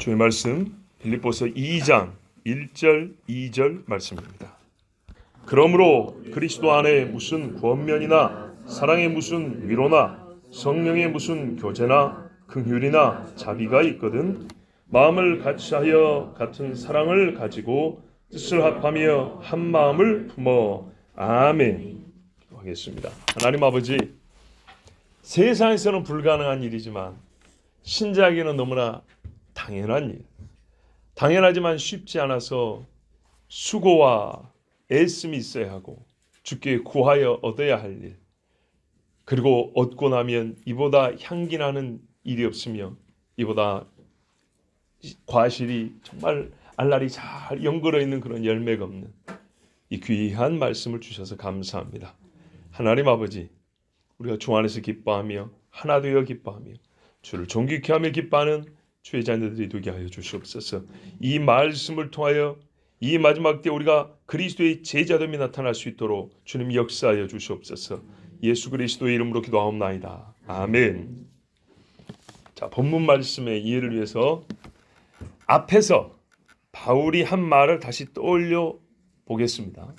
주의 말씀 빌립보서 2장 1절 2절 말씀입니다. 그러므로 그리스도 안에 무슨 권면이나 사랑의 무슨 위로나 성령의 무슨 교제나 긍휼이나 자비가 있거든 마음을 같이하여 같은 사랑을 가지고 뜻을 합하며 한 마음을 품어 아멘 하겠습니다. 하나님 아버지, 세상에서는 불가능한 일이지만 신자에게는 너무나 당연한 일, 당연하지만 쉽지 않아서 수고와 애씀이 있어야 하고 주께 구하여 얻어야 할 일, 그리고 얻고 나면 이보다 향기 나는 일이 없으며 이보다 과실이 정말 알알이 잘 연결어 있는 그런 열매가 없는 이 귀한 말씀을 주셔서 감사합니다. 하나님 아버지, 우리가 주 안에서 기뻐하며 하나 되어 기뻐하며 주를 존귀케 하며 기뻐하는 주의 자녀들이 되게 하여 주시옵소서. 이 말씀을 통하여 이 마지막 때 우리가 그리스도의 제자됨이 나타날 수 있도록 주님 역사하여 주시옵소서. 예수 그리스도의 이름으로 기도하옵나이다. 아멘. 자, 본문 말씀의 이해를 위해서 앞에서 바울이 한 말을 다시 떠올려 보겠습니다.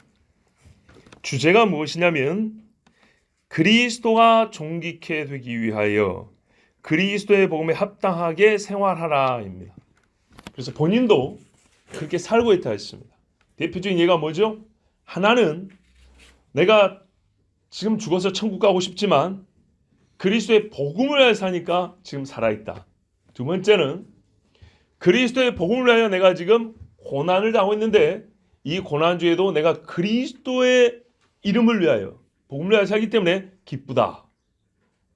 주제가 무엇이냐면 그리스도가 존귀케 되기 위하여 그리스도의 복음에 합당하게 생활하라입니다. 그래서 본인도 그렇게 살고 있다 했습니다. 대표적인 예가 뭐죠? 하나는 내가 지금 죽어서 천국 가고 싶지만 그리스도의 복음을 위하여 사니까 지금 살아있다. 두 번째는 그리스도의 복음을 위하여 내가 지금 고난을 당하고 있는데 이 고난 중에도 내가 그리스도의 이름을 위하여 복음을 위하여 살기 때문에 기쁘다.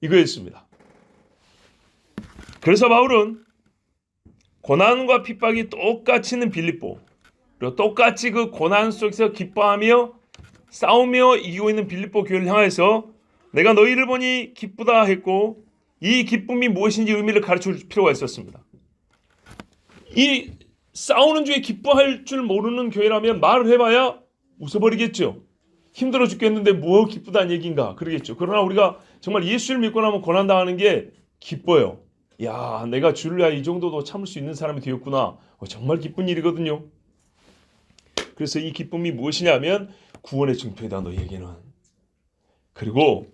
이거였습니다. 그래서 바울은 고난과 핍박이 똑같이 있는 빌립보, 그리고 똑같이 그 고난 속에서 기뻐하며 싸우며 이기고 있는 빌립보 교회를 향해서 내가 너희를 보니 기쁘다 했고 이 기쁨이 무엇인지 의미를 가르쳐 줄 필요가 있었습니다. 이 싸우는 중에 기뻐할 줄 모르는 교회라면 말을 해봐야 웃어버리겠죠. 힘들어 죽겠는데 뭐 기쁘다는 얘기인가 그러겠죠. 그러나 우리가 정말 예수를 믿고 나면 고난당하는 게 기뻐요. 야, 내가 주를 위하여 이 정도도 참을 수 있는 사람이 되었구나. 정말 기쁜 일이거든요. 그래서 이 기쁨이 무엇이냐면 구원의 증표이다 너희에게는. 그리고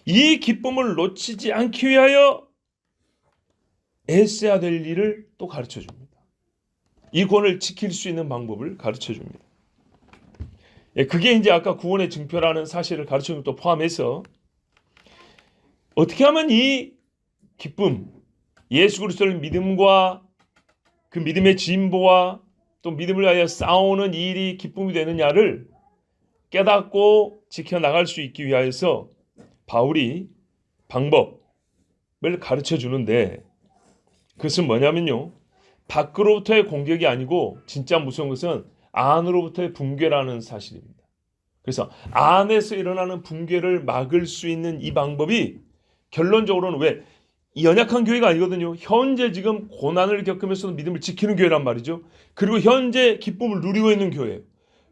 이 기쁨을 놓치지 않기 위하여 애써야 될 일을 또 가르쳐 줍니다. 이 구원을 지킬 수 있는 방법을 가르쳐 줍니다. 그게 이제 아까 구원의 증표라는 사실을 가르쳐 주는 또 포함해서 어떻게 하면 이 기쁨, 예수 그리스도를 믿음과 그 믿음의 진보와 또 믿음을 위하여 싸우는 이 일이 기쁨이 되느냐를 깨닫고 지켜나갈 수 있기 위하여서 바울이 방법을 가르쳐 주는데 그것은 뭐냐면요. 밖으로부터의 공격이 아니고 진짜 무서운 것은 안으로부터의 붕괴라는 사실입니다. 그래서 안에서 일어나는 붕괴를 막을 수 있는 이 방법이 결론적으로는 왜? 연약한 교회가 아니거든요. 현재 지금 고난을 겪으면서도 믿음을 지키는 교회란 말이죠. 그리고 현재 기쁨을 누리고 있는 교회예요.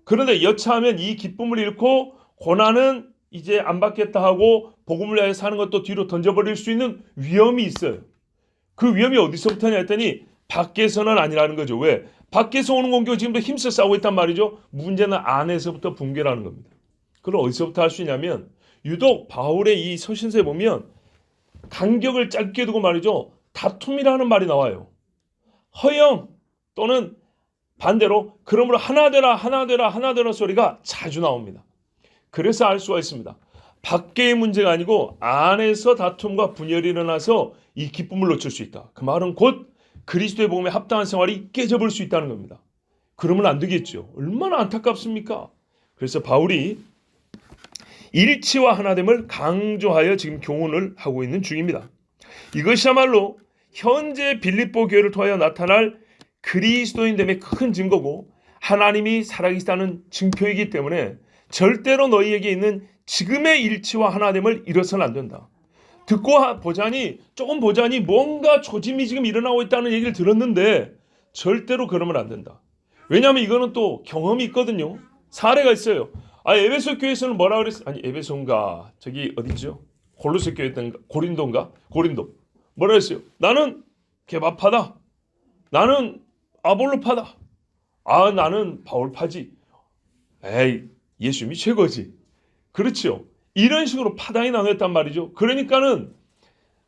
그런데 여차하면 이 기쁨을 잃고 고난은 이제 안 받겠다 하고 복음을 위하여 사는 것도 뒤로 던져버릴 수 있는 위험이 있어요. 그 위험이 어디서부터냐 했더니 밖에서는 아니라는 거죠. 왜? 밖에서 오는 공격은 지금도 힘써 싸우고 있단 말이죠. 문제는 안에서부터 붕괴라는 겁니다. 그럼 어디서부터 할 수 있냐면 유독 바울의 이 서신서에 보면 간격을 짧게 두고 말이죠. 다툼이라는 말이 나와요. 허영 또는 반대로 그러므로 하나 되라 하나 되라 하나 되라 소리가 자주 나옵니다. 그래서 알 수가 있습니다. 밖의 문제가 아니고 안에서 다툼과 분열이 일어나서 이 기쁨을 놓칠 수 있다. 그 말은 곧 그리스도의 복음에 합당한 생활이 깨져버릴 수 있다는 겁니다. 그러면 안 되겠죠. 얼마나 안타깝습니까? 그래서 바울이 일치와 하나됨을 강조하여 지금 교훈을 하고 있는 중입니다. 이것이야말로 현재 빌립보 교회를 통하여 나타날 그리스도인됨의 큰 증거고 하나님이 살아계시다는 증표이기 때문에 절대로 너희에게 있는 지금의 일치와 하나됨을 잃어서는 안 된다. 듣고 보자니 조금 보자니 뭔가 조짐이 지금 일어나고 있다는 얘기를 들었는데 절대로 그러면 안 된다. 왜냐하면 이거는 또 경험이 있거든요. 사례가 있어요. 에베소 교회에서는 뭐라 그랬어요? 아니 에베소인가 저기 어디죠? 골로새 교회였던가 고린도 뭐라 했어요? 나는 개밥하다. 나는 아볼로파다. 아, 나는 바울파지. 에이, 예수님이 최고지. 그렇죠. 이런 식으로 파당이 나눴단 말이죠. 그러니까는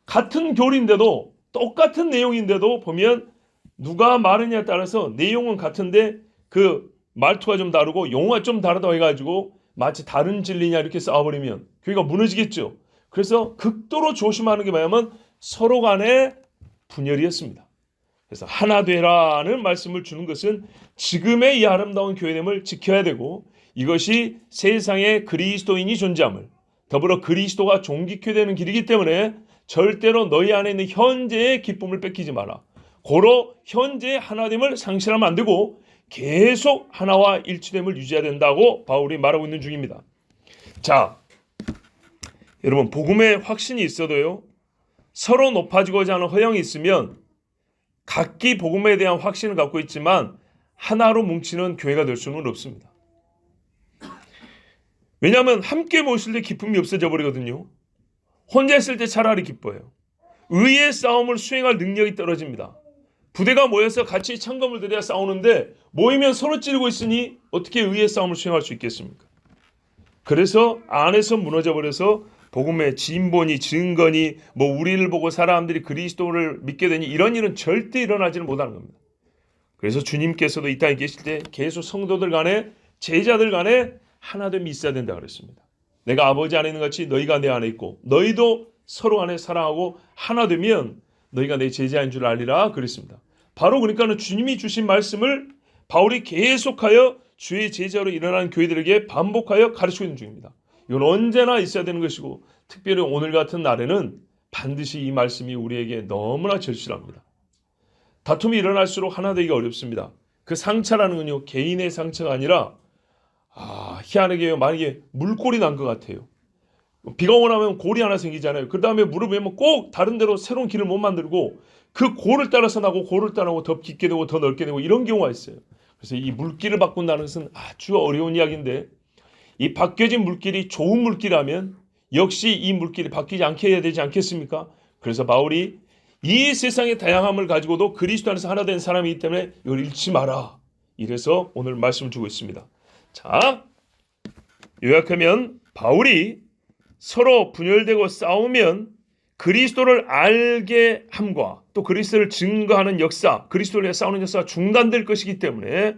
같은 교리인데도 똑같은 내용인데도 보면 누가 말하냐에 따라서 내용은 같은데 그 말투가 좀 다르고 용어가 좀 다르다고 해가지고 마치 다른 진리냐 이렇게 싸워버리면 교회가 무너지겠죠. 그래서 극도로 조심하는 게 뭐냐면 서로 간의 분열이었습니다. 그래서 하나 되라는 말씀을 주는 것은 지금의 이 아름다운 교회됨을 지켜야 되고, 이것이 세상에 그리스도인이 존재함을, 더불어 그리스도가 존귀케 되는 길이기 때문에 절대로 너희 안에 있는 현재의 기쁨을 뺏기지 마라. 고로 현재의 하나됨을 상실하면 안 되고 계속 하나와 일치됨을 유지해야 된다고 바울이 말하고 있는 중입니다. 자, 여러분, 복음의 확신이 있어도요, 서로 높아지고자 하는 허영이 있으면 각기 복음에 대한 확신을 갖고 있지만 하나로 뭉치는 교회가 될 수는 없습니다. 왜냐하면 함께 모실 때 기쁨이 없어져 버리거든요. 혼자 있을 때 차라리 기뻐요. 의의 싸움을 수행할 능력이 떨어집니다. 부대가 모여서 같이 창검을 들여야 싸우는데 모이면 서로 찌르고 있으니 어떻게 의의 싸움을 수행할 수 있겠습니까? 그래서 안에서 무너져 버려서 복음의 진본이 증거니 뭐 우리를 보고 사람들이 그리스도를 믿게 되니 이런 일은 절대 일어나지는 못하는 겁니다. 그래서 주님께서도 이 땅에 계실 때 계속 성도들 간에 제자들 간에 하나됨이 있어야 된다 그랬습니다. 내가 아버지 안에 있는 같이 너희가 내 안에 있고 너희도 서로 안에 사랑하고 하나 되면 너희가 내 제자인 줄 알리라 그랬습니다. 바로 그러니까는 주님이 주신 말씀을 바울이 계속하여 주의 제자로 일어나는 교회들에게 반복하여 가르치고 있는 중입니다. 이건 언제나 있어야 되는 것이고 특별히 오늘 같은 날에는 반드시 이 말씀이 우리에게 너무나 절실합니다. 다툼이 일어날수록 하나 되기가 어렵습니다. 그 상처라는 건요, 개인의 상처가 아니라 희한하게 만약에 물골이 난 것 같아요. 비가 오고 나면 골이 하나 생기잖아요. 그 다음에 물을 베면 꼭 다른 데로 새로운 길을 못 만들고 그 골을 따라서 나고 골을 따라고 더 깊게 되고 더 넓게 되고 이런 경우가 있어요. 그래서 이 물길을 바꾼다는 것은 아주 어려운 이야기인데, 이 바뀌어진 물길이 좋은 물길이라면 역시 이 물길이 바뀌지 않게 해야 되지 않겠습니까? 그래서 바울이 이 세상의 다양함을 가지고도 그리스도 안에서 하나 된 사람이기 때문에 이걸 잃지 마라. 이래서 오늘 말씀을 주고 있습니다. 자, 요약하면 바울이 서로 분열되고 싸우면 그리스도를 알게 함과 또 그리스도를 증거하는 역사, 그리스도를 위해 싸우는 역사가 중단될 것이기 때문에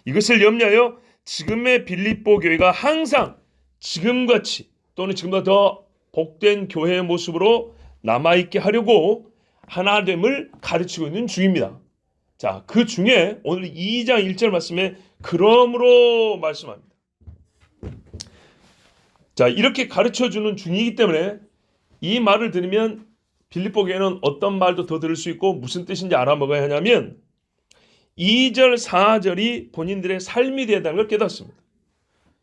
이것을 염려하여 지금의 빌립보 교회가 항상 지금같이 또는 지금보다 더 복된 교회의 모습으로 남아있게 하려고 하나됨을 가르치고 있는 중입니다. 자, 그 중에 오늘 2장 1절 말씀에 그러므로 말씀합니다. 자, 이렇게 가르쳐주는 중이기 때문에 이 말을 들으면 빌립보 교회는 어떤 말도 더 들을 수 있고 무슨 뜻인지 알아먹어야 하냐면 2절 4절이 본인들의 삶이 되었다는 걸 깨닫습니다.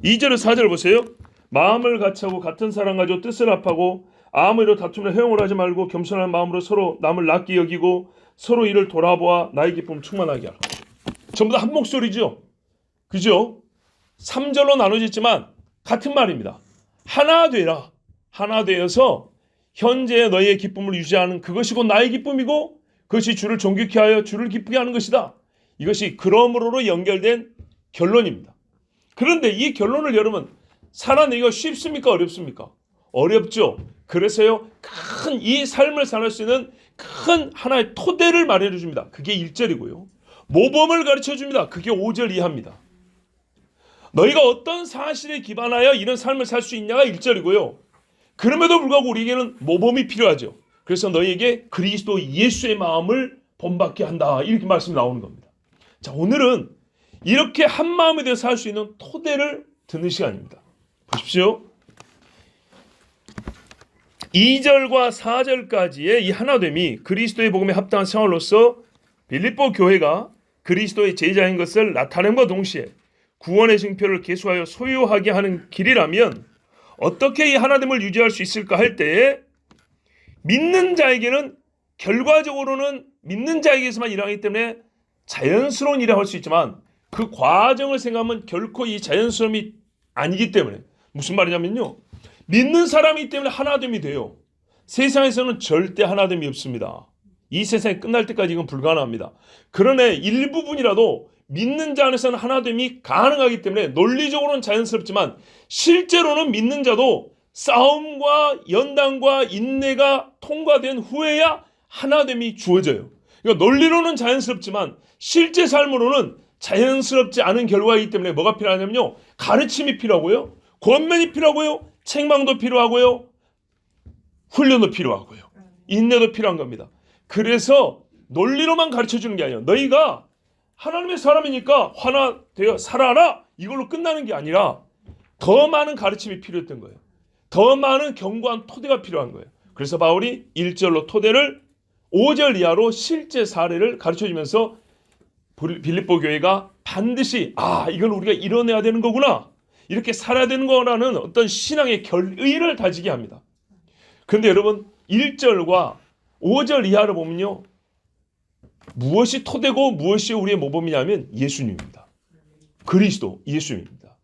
2절의 4절 보세요. 마음을 같이하고 같은 사랑 가지고 뜻을 합하고 아무 일로 다툼을 허용을 하지 말고 겸손한 마음으로 서로 남을 낫게 여기고 서로 이를 돌아보아 나의 기쁨을 충만하게 하라. 전부 다 한 목소리죠. 그죠? 3절로 나눠졌지만 같은 말입니다. 하나 되라. 하나 되어서 현재의 너희의 기쁨을 유지하는 그것이 곧 나의 기쁨이고 그것이 주를 존귀케 하여 주를 기쁘게 하는 것이다. 이것이 그러므로로 연결된 결론입니다. 그런데 이 결론을 여러분 살아내기가 쉽습니까? 어렵습니까? 어렵죠. 그래서요, 큰 이 삶을 살 수 있는 큰 하나의 토대를 마련해 줍니다. 그게 1절이고요. 모범을 가르쳐 줍니다. 그게 5절 이하입니다. 너희가 어떤 사실에 기반하여 이런 삶을 살 수 있냐가 1절이고요. 그럼에도 불구하고 우리에게는 모범이 필요하죠. 그래서 너희에게 그리스도 예수의 마음을 본받게 한다. 이렇게 말씀이 나오는 겁니다. 자, 오늘은 이렇게 한 마음에 대해서 살 수 있는 토대를 듣는 시간입니다. 보십시오. 2절과 4절까지의 이 하나됨이 그리스도의 복음에 합당한 생활로서 빌립보 교회가 그리스도의 제자인 것을 나타냄과 동시에 구원의 증표를 계수하여 소유하게 하는 길이라면 어떻게 이 하나됨을 유지할 수 있을까 할 때에 믿는 자에게는 결과적으로는 믿는 자에게서만 일하기 때문에 자연스러운 일이라고 할 수 있지만 그 과정을 생각하면 결코 이 자연스러움이 아니기 때문에 무슨 말이냐면요. 믿는 사람이기 때문에 하나됨이 돼요. 세상에서는 절대 하나됨이 없습니다. 이 세상이 끝날 때까지 이건 불가능합니다. 그러나 일부분이라도 믿는 자 안에서는 하나됨이 가능하기 때문에 논리적으로는 자연스럽지만 실제로는 믿는 자도 싸움과 연단과 인내가 통과된 후에야 하나됨이 주어져요. 그러니까 논리로는 자연스럽지만 실제 삶으로는 자연스럽지 않은 결과이기 때문에 뭐가 필요하냐면요. 가르침이 필요하고요. 권면이 필요하고요. 책망도 필요하고요. 훈련도 필요하고요. 인내도 필요한 겁니다. 그래서 논리로만 가르쳐주는 게 아니에요. 너희가 하나님의 사람이니까 화나되어 살아라 이걸로 끝나는 게 아니라 더 많은 가르침이 필요했던 거예요. 더 많은 견고한 토대가 필요한 거예요. 그래서 바울이 1절로 토대를 5절 이하로 실제 사례를 가르쳐주면서 빌립보 교회가 반드시 이걸 우리가 이뤄내야 되는 거구나, 이렇게 살아야 되는 거라는 어떤 신앙의 결의를 다지게 합니다. 그런데 여러분 1절과 5절 이하를 보면요, 무엇이 토대고 무엇이 우리의 모범이냐면 예수님입니다. 그리스도, 예수님입니다.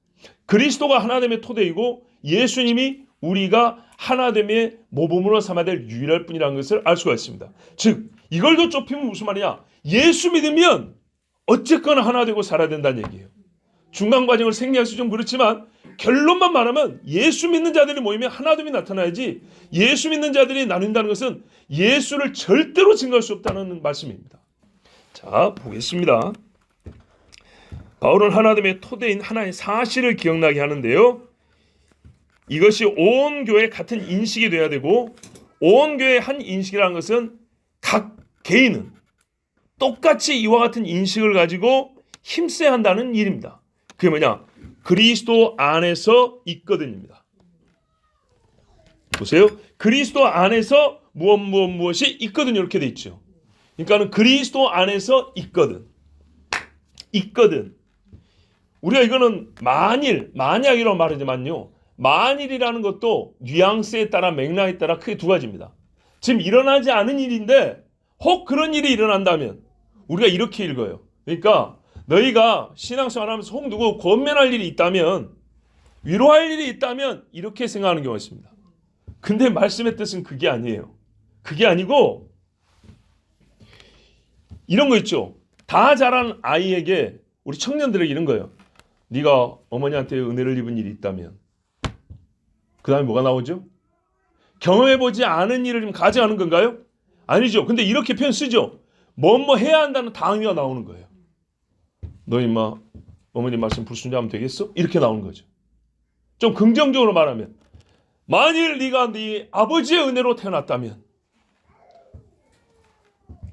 그리스도가 하나됨의 토대이고 예수님이 우리가 하나됨의 모범으로 삼아야 될 유일할 뿐이라는 것을 알 수가 있습니다. 즉 이걸 더 좁히면 무슨 말이냐, 예수 믿으면 어쨌거나 하나 되고 살아야 된다는 얘기예요. 중간 과정을 생략해서 좀 그렇지만 결론만 말하면 예수 믿는 자들이 모이면 하나됨이 나타나야지, 예수 믿는 자들이 나눈다는 것은 예수를 절대로 증거할 수 없다는 말씀입니다. 자, 보겠습니다. 바울은 하나됨의 토대인 하나의 사실을 기억나게 하는데요, 이것이 온 교회 같은 인식이 돼야 되고, 온 교회 한 인식이라는 것은 각 개인은 똑같이 이와 같은 인식을 가지고 힘써야 한다는 일입니다. 그게 뭐냐? 그리스도 안에서 있거든입니다. 보세요. 그리스도 안에서 무엇이 있거든요. 이렇게 돼 있죠. 그러니까는 그리스도 안에서 있거든. 우리가 이거는 만약이라고 말하지만요, 만일이라는 것도 뉘앙스에 따라 맥락에 따라 크게 두 가지입니다. 지금 일어나지 않은 일인데 혹 그런 일이 일어난다면 우리가 이렇게 읽어요. 그러니까 너희가 신앙생활 하면서 혹 누구 권면할 일이 있다면, 위로할 일이 있다면 이렇게 생각하는 경우가 있습니다. 근데 말씀의 뜻은 그게 아니에요. 그게 아니고 이런 거 있죠. 다 자란 아이에게, 우리 청년들에게 이런 거예요. 네가 어머니한테 은혜를 입은 일이 있다면, 그 다음에 뭐가 나오죠? 경험해보지 않은 일을 좀 가져가는 건가요? 아니죠. 근데 이렇게 표현 쓰죠. 뭐 해야 한다는 당위가 나오는 거예요. 너 임마 어머니 말씀 불순종하면 되겠어? 이렇게 나오는 거죠. 좀 긍정적으로 말하면, 만일 네가 네 아버지의 은혜로 태어났다면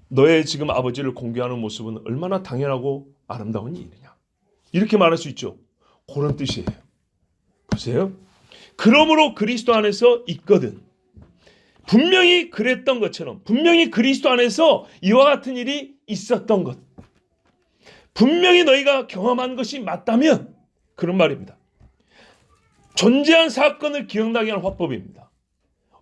너의 지금 아버지를 공개하는 모습은 얼마나 당연하고 아름다운 일이냐, 이렇게 말할 수 있죠. 그런 뜻이에요. 보세요. 그러므로 그리스도 안에서 있거든. 분명히 그랬던 것처럼, 분명히 그리스도 안에서 이와 같은 일이 있었던 것, 분명히 너희가 경험한 것이 맞다면, 그런 말입니다. 존재한 사건을 기억나게 하는 화법입니다.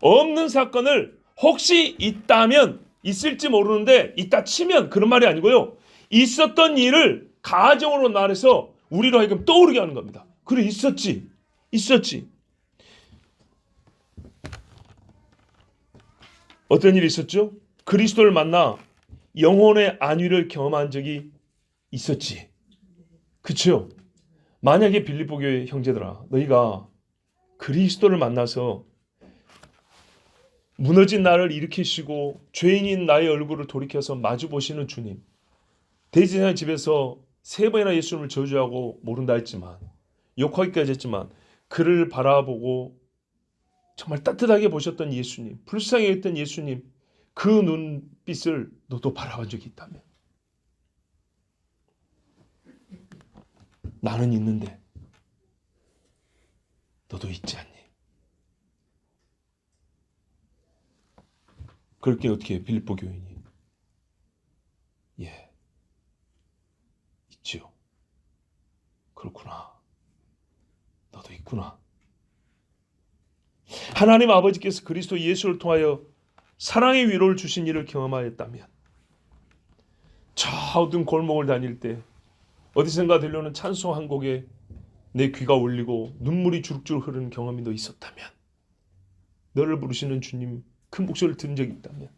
없는 사건을 혹시 있다면, 있을지 모르는데 있다 치면, 그런 말이 아니고요, 있었던 일을 가정으로 말해서 우리로 하여금 떠오르게 하는 겁니다. 그래, 있었지. 어떤 일이 있었죠? 그리스도를 만나 영혼의 안위를 경험한 적이 있었지. 그렇죠? 만약에 빌립보 교회 형제들아, 너희가 그리스도를 만나서 무너진 나를 일으키시고 죄인인 나의 얼굴을 돌이켜서 마주 보시는 주님, 대제사장 집에서 3번이나 예수님을 저주하고 모른다 했지만, 욕하기까지 했지만, 그를 바라보고 정말 따뜻하게 보셨던 예수님, 불쌍히 했던 예수님, 그 눈빛을 너도 바라본 적이 있다면, 나는 있는데 너도 있지 않니? 그렇게 어떻게 해, 빌립보 교인이? 예, 있지요. 그렇구나. 너도 있구나. 하나님 아버지께서 그리스도 예수를 통하여 사랑의 위로를 주신 일을 경험하였다면, 저 어두운 골목을 다닐 때 어디선가 들려오는 찬송 한 곡에 내 귀가 울리고 눈물이 주룩주룩 흐르는 경험이 너 있었다면, 너를 부르시는 주님 큰 목소리를 들은 적이 있다면,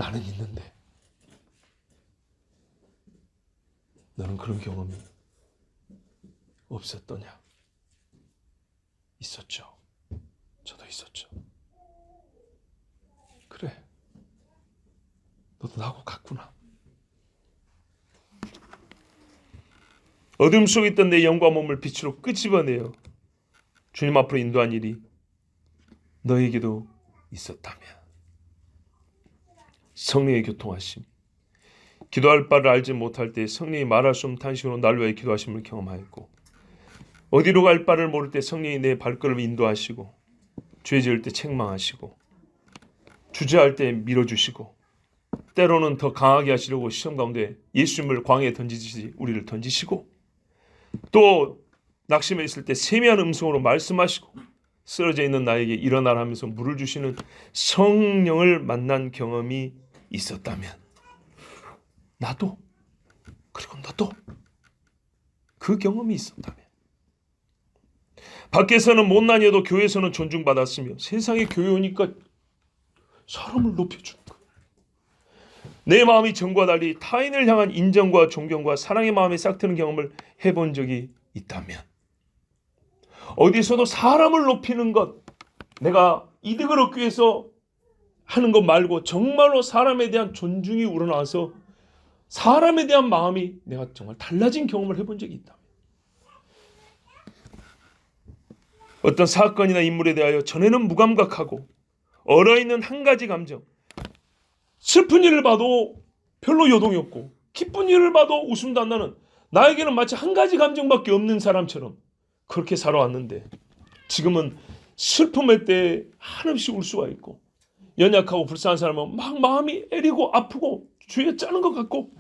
나는 있는데 너는 그런 경험이 없었더냐? 있었죠. 저도 있었죠. 그래, 너도 나하고 같구나. 어둠 속에 있던 내 영과 몸을 빛으로 끄집어내어 주님 앞으로 인도한 일이 너에게도 있었다면, 성령의 교통하심, 기도할 바를 알지 못할 때 성령이 말할 수 없는 탄식으로 날 위해 기도하심을 경험하였고, 어디로 갈 바를 모를 때 성령이 내 발걸음을 인도하시고, 죄 지을 때 책망하시고, 주저할 때 밀어주시고, 때로는 더 강하게 하시려고 시험 가운데 예수님을 광야에 던지듯이 우리를 던지시고, 또 낙심해 있을 때 세미한 음성으로 말씀하시고, 쓰러져 있는 나에게 일어나라 하면서 물을 주시는 성령을 만난 경험이 있었다면, 나도, 그리고 너도 그 경험이 있었다면, 밖에서는 못난이어도 교회에서는 존중받았으며 세상에 교회 오니까 사람을 높여주는 거예요. 내 마음이 전과 달리 타인을 향한 인정과 존경과 사랑의 마음이 싹트는 경험을 해본 적이 있다면, 어디서도 사람을 높이는 것, 내가 이득을 얻기 위해서 하는 것 말고 정말로 사람에 대한 존중이 우러나와서 사람에 대한 마음이 내가 정말 달라진 경험을 해본 적이 있다. 어떤 사건이나 인물에 대하여 전에는 무감각하고 얼어있는 한 가지 감정, 슬픈 일을 봐도 별로 요동이 없고 기쁜 일을 봐도 웃음도 안 나는, 나에게는 마치 한 가지 감정밖에 없는 사람처럼 그렇게 살아왔는데, 지금은 슬픔의 때에 한없이 울 수가 있고, 연약하고 불쌍한 사람은 막 마음이 애리고 아프고 주위에 짜는 것 같고,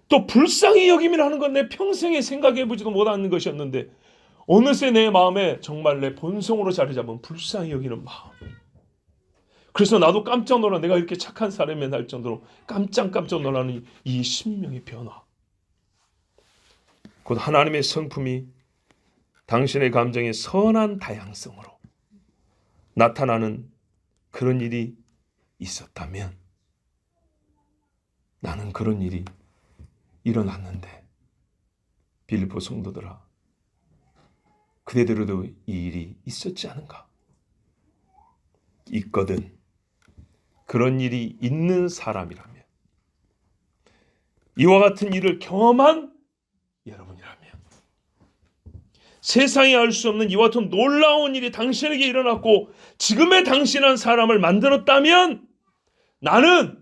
또 불쌍히 여김이라는 건 내 평생에 생각해보지도 못하는 것이었는데 어느새 내 마음에 정말 내 본성으로 자리 잡은 불쌍히 여기는 마음. 그래서 나도 깜짝 놀라, 내가 이렇게 착한 사람이 날 정도로 깜짝 놀라는 이 심령의 변화. 곧 하나님의 성품이 당신의 감정의 선한 다양성으로 나타나는 그런 일이 있었다면, 나는 그런 일이 일어났는데 빌립보 성도들아, 그대들에도 이 일이 있었지 않은가? 있거든. 그런 일이 있는 사람이라면, 이와 같은 일을 경험한 여러분이라면, 세상이 알 수 없는 이와 같은 놀라운 일이 당신에게 일어났고 지금의 당신한 사람을 만들었다면, 나는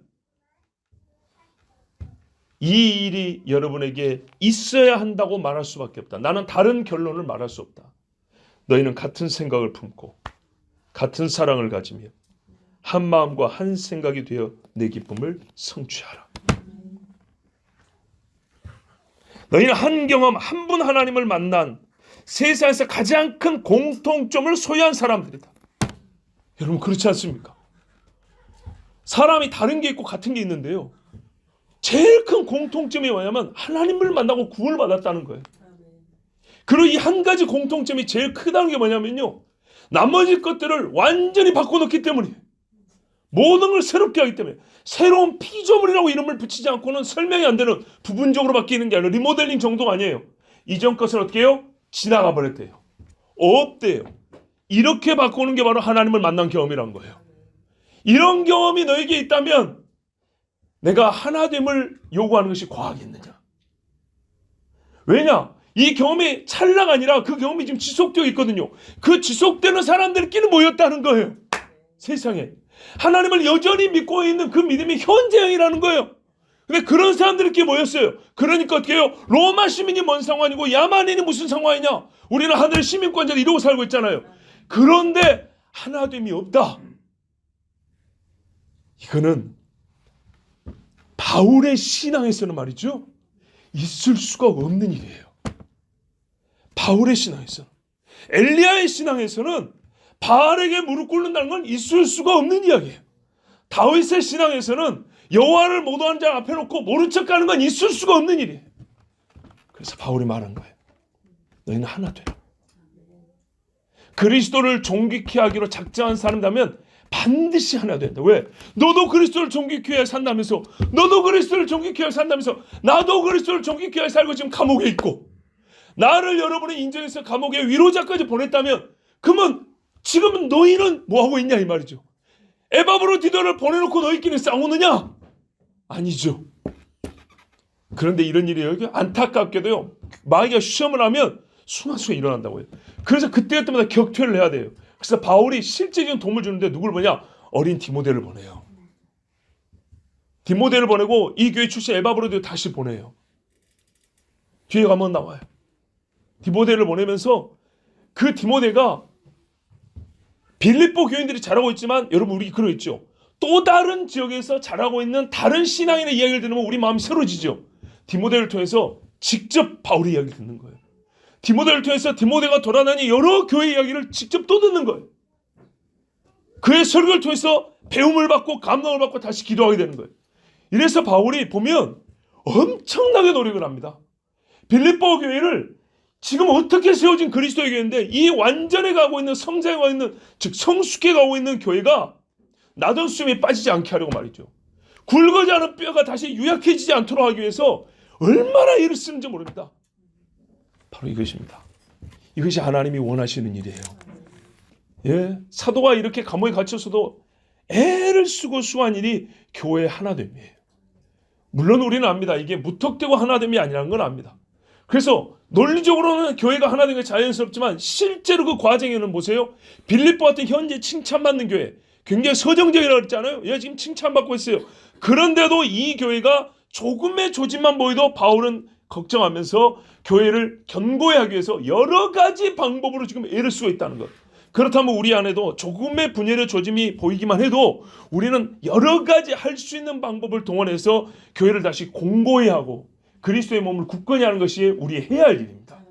이 일이 여러분에게 있어야 한다고 말할 수밖에 없다. 나는 다른 결론을 말할 수 없다. 너희는 같은 생각을 품고 같은 사랑을 가지며 한 마음과 한 생각이 되어 내 기쁨을 성취하라. 너희는 한 경험, 한 분 하나님을 만난 세상에서 가장 큰 공통점을 소유한 사람들이다. 여러분, 그렇지 않습니까? 사람이 다른 게 있고 같은 게 있는데요, 제일 큰 공통점이 뭐냐면 하나님을 만나고 구원을 받았다는 거예요. 그리고 이 한 가지 공통점이 제일 크다는 게 뭐냐면요, 나머지 것들을 완전히 바꿔놓기 때문이에요. 모든 걸 새롭게 하기 때문에. 새로운 피조물이라고 이름을 붙이지 않고는 설명이 안 되는, 부분적으로 바뀌는 게 아니라 리모델링 정도가 아니에요. 이전 것은 어떻게 해요? 지나가 버렸대요. 없대요. 이렇게 바꾸는 게 바로 하나님을 만난 경험이란 거예요. 이런 경험이 너에게 있다면 내가 하나됨을 요구하는 것이 과학이겠느냐? 왜냐? 이 경험이 찰나가 아니라 그 경험이 지금 지속되어 있거든요. 그 지속되는 사람들끼리 모였다는 거예요. 세상에. 하나님을 여전히 믿고 있는 그 믿음이 현재형이라는 거예요. 근데 그런 사람들끼리 모였어요. 그러니까 어떻게 해요? 로마 시민이 뭔 상관이고 야만인이 무슨 상관이냐? 우리는 하늘의 시민권자들 이러고 살고 있잖아요. 그런데 하나됨이 없다. 이거는 바울의 신앙에서는 말이죠, 있을 수가 없는 일이에요. 바울의 신앙에서는, 엘리야의 신앙에서는 바알에게 무릎 꿇는다는 건 있을 수가 없는 이야기예요. 다윗의 신앙에서는 여호와를 모독하는 자 앞에 놓고 모른 척 가는 건 있을 수가 없는 일이에요. 그래서 바울이 말한 거예요. 너희는 하나 되라. 그리스도를 존귀케 하기로 작정한 사람이라면 반드시 하나 된다. 왜? 너도 그리스도를 존귀케 하여 산다면서, 너도 그리스도를 존귀케 하여 산다면서, 나도 그리스도를 존귀케 하여 살고 지금 감옥에 있고, 나를 여러분이 인정해서 감옥에 위로자까지 보냈다면, 그러면 지금 너희는 뭐하고 있냐 이 말이죠. 에바브로디도를 보내놓고 너희끼리 싸우느냐? 아니죠. 그런데 이런 일이 여기 안타깝게도요, 마귀가 시험을 하면 순환수가 일어난다고 해요. 그래서 그때마다 격퇴를 해야 돼요. 그래서 바울이 실제적인 도움을 주는데 누굴 보냐? 어린 디모데를 보내요. 디모데를 보내고 이 교회 출신 에바브로디도 다시 보내요. 뒤에 가면 나와요. 디모데를 보내면서 그 디모데가 빌립보 교인들이 잘하고 있지만, 여러분 우리 그러 있죠. 또 다른 지역에서 잘하고 있는 다른 신앙인의 이야기를 들으면 우리 마음이 새로지죠. 디모데를 통해서 직접 바울의 이야기를 듣는 거예요. 디모데를 통해서 디모데가 돌아다니 여러 교회 이야기를 직접 또 듣는 거예요. 그의 설교를 통해서 배움을 받고 감동을 받고 다시 기도하게 되는 거예요. 이래서 바울이 보면 엄청나게 노력을 합니다. 빌립보 교회를 지금 어떻게 세워진 그리스도의 교회인데, 이 완전히 가고 있는, 성장해 가고 있는, 즉 성숙해 가고 있는 교회가 나던 수염에 빠지지 않게 하려고 말이죠. 굵어지 않은 뼈가 다시 유약해지지 않도록 하기 위해서 얼마나 애를 쓰는지 모릅니다. 바로 이것입니다. 이것이 하나님이 원하시는 일이에요. 예, 사도가 이렇게 감옥에 갇혀서도 애를 쓰고 수고한 일이 교회의 하나됨이에요. 물론 우리는 압니다. 이게 무턱대고 하나됨이 아니라는 건 압니다. 그래서 논리적으로는 교회가 하나된 게 자연스럽지만, 실제로 그 과정에는 보세요. 빌립보 같은 현재 칭찬받는 교회, 굉장히 서정적이라고 했잖아요. 예, 지금 칭찬받고 있어요. 그런데도 이 교회가 조금의 조짐만 보이도 바울은 걱정하면서 교회를 견고히 하기 위해서 여러 가지 방법으로 지금 애를 쓰고 있다는 것. 그렇다면 우리 안에도 조금의 분열의 조짐이 보이기만 해도 우리는 여러 가지 할 수 있는 방법을 동원해서 교회를 다시 공고히 하고 그리스도의 몸을 굳건히 하는 것이 우리 해야 할 일입니다.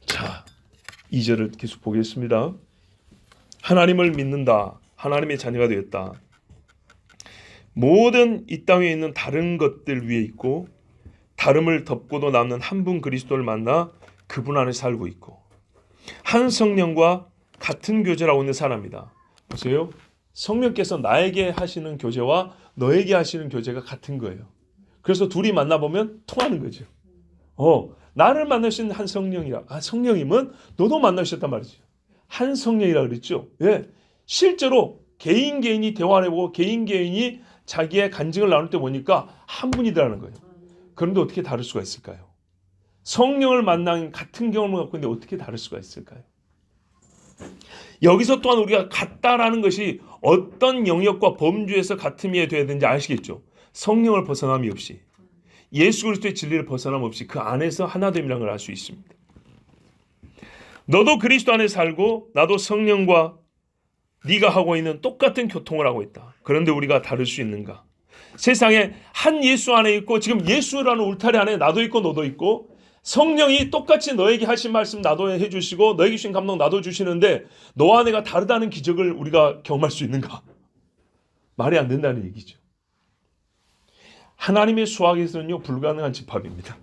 자, 2절을 계속 보겠습니다. 하나님을 믿는다. 하나님의 자녀가 되었다. 모든 이 땅에 있는 다른 것들 위에 있고, 다름을 덮고도 남는 한 분 그리스도를 만나 그분 안에 살고 있고, 한 성령과 같은 교제를 하고 있는 사람이다. 보세요. 성령께서 나에게 하시는 교제와 너에게 하시는 교제가 같은 거예요. 그래서 둘이 만나보면 통하는 거죠. 나를 만나신 한 성령이라. 성령이면 너도 만나셨단 말이죠. 한 성령이라 그랬죠. 예. 실제로 개인이 대화를 해보고 개인이 자기의 간증을 나눌 때 보니까 한 분이더라는 거예요. 그런데 어떻게 다를 수가 있을까요? 성령을 만난 같은 경험을 갖고 있는데 어떻게 다를 수가 있을까요? 여기서 또한 우리가 같다라는 것이 어떤 영역과 범주에서 같음이 돼야 되는지 아시겠죠? 성령을 벗어남이 없이, 예수 그리스도의 진리를 벗어남 없이 그 안에서 하나됨이라는 걸 알 수 있습니다. 너도 그리스도 안에 살고 나도 성령과 네가 하고 있는 똑같은 교통을 하고 있다. 그런데 우리가 다를 수 있는가? 세상에 한 예수 안에 있고, 지금 예수라는 울타리 안에 나도 있고 너도 있고, 성령이 똑같이 너에게 하신 말씀 나도 해주시고 너에게 주신 감동 나도 주시는데 너와 내가 다르다는 기적을 우리가 경험할 수 있는가? 말이 안 된다는 얘기죠. 하나님의 수학에서는요, 불가능한 집합입니다.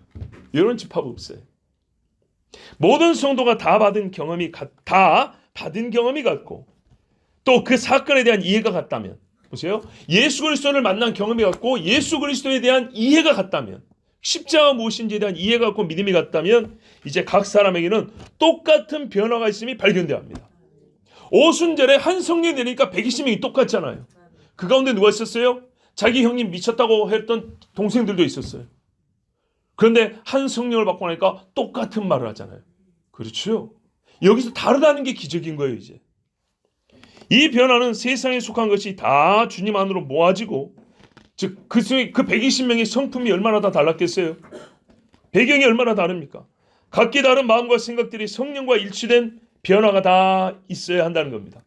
이런 집합 없어요. 모든 성도가 다 받은 경험이 같고, 또 그 사건에 대한 이해가 같다면, 보세요. 예수 그리스도를 만난 경험이 같고 예수 그리스도에 대한 이해가 같다면, 십자가 무엇인지에 대한 이해가 같고 믿음이 같다면, 이제 각 사람에게는 똑같은 변화가 있음이 발견돼야 합니다. 오순절에 한 성령이 되니까 120명이 똑같잖아요. 그 가운데 누가 있었어요? 자기 형님 미쳤다고 했던 동생들도 있었어요. 그런데 한 성령을 받고 나니까 똑같은 말을 하잖아요. 그렇죠? 여기서 다르다는 게 기적인 거예요. 이제 이 변화는 세상에 속한 것이 다 주님 안으로 모아지고, 즉 그 120명의 성품이 얼마나 다 달랐겠어요? 배경이 얼마나 다릅니까? 각기 다른 마음과 생각들이 성령과 일치된 변화가 다 있어야 한다는 겁니다.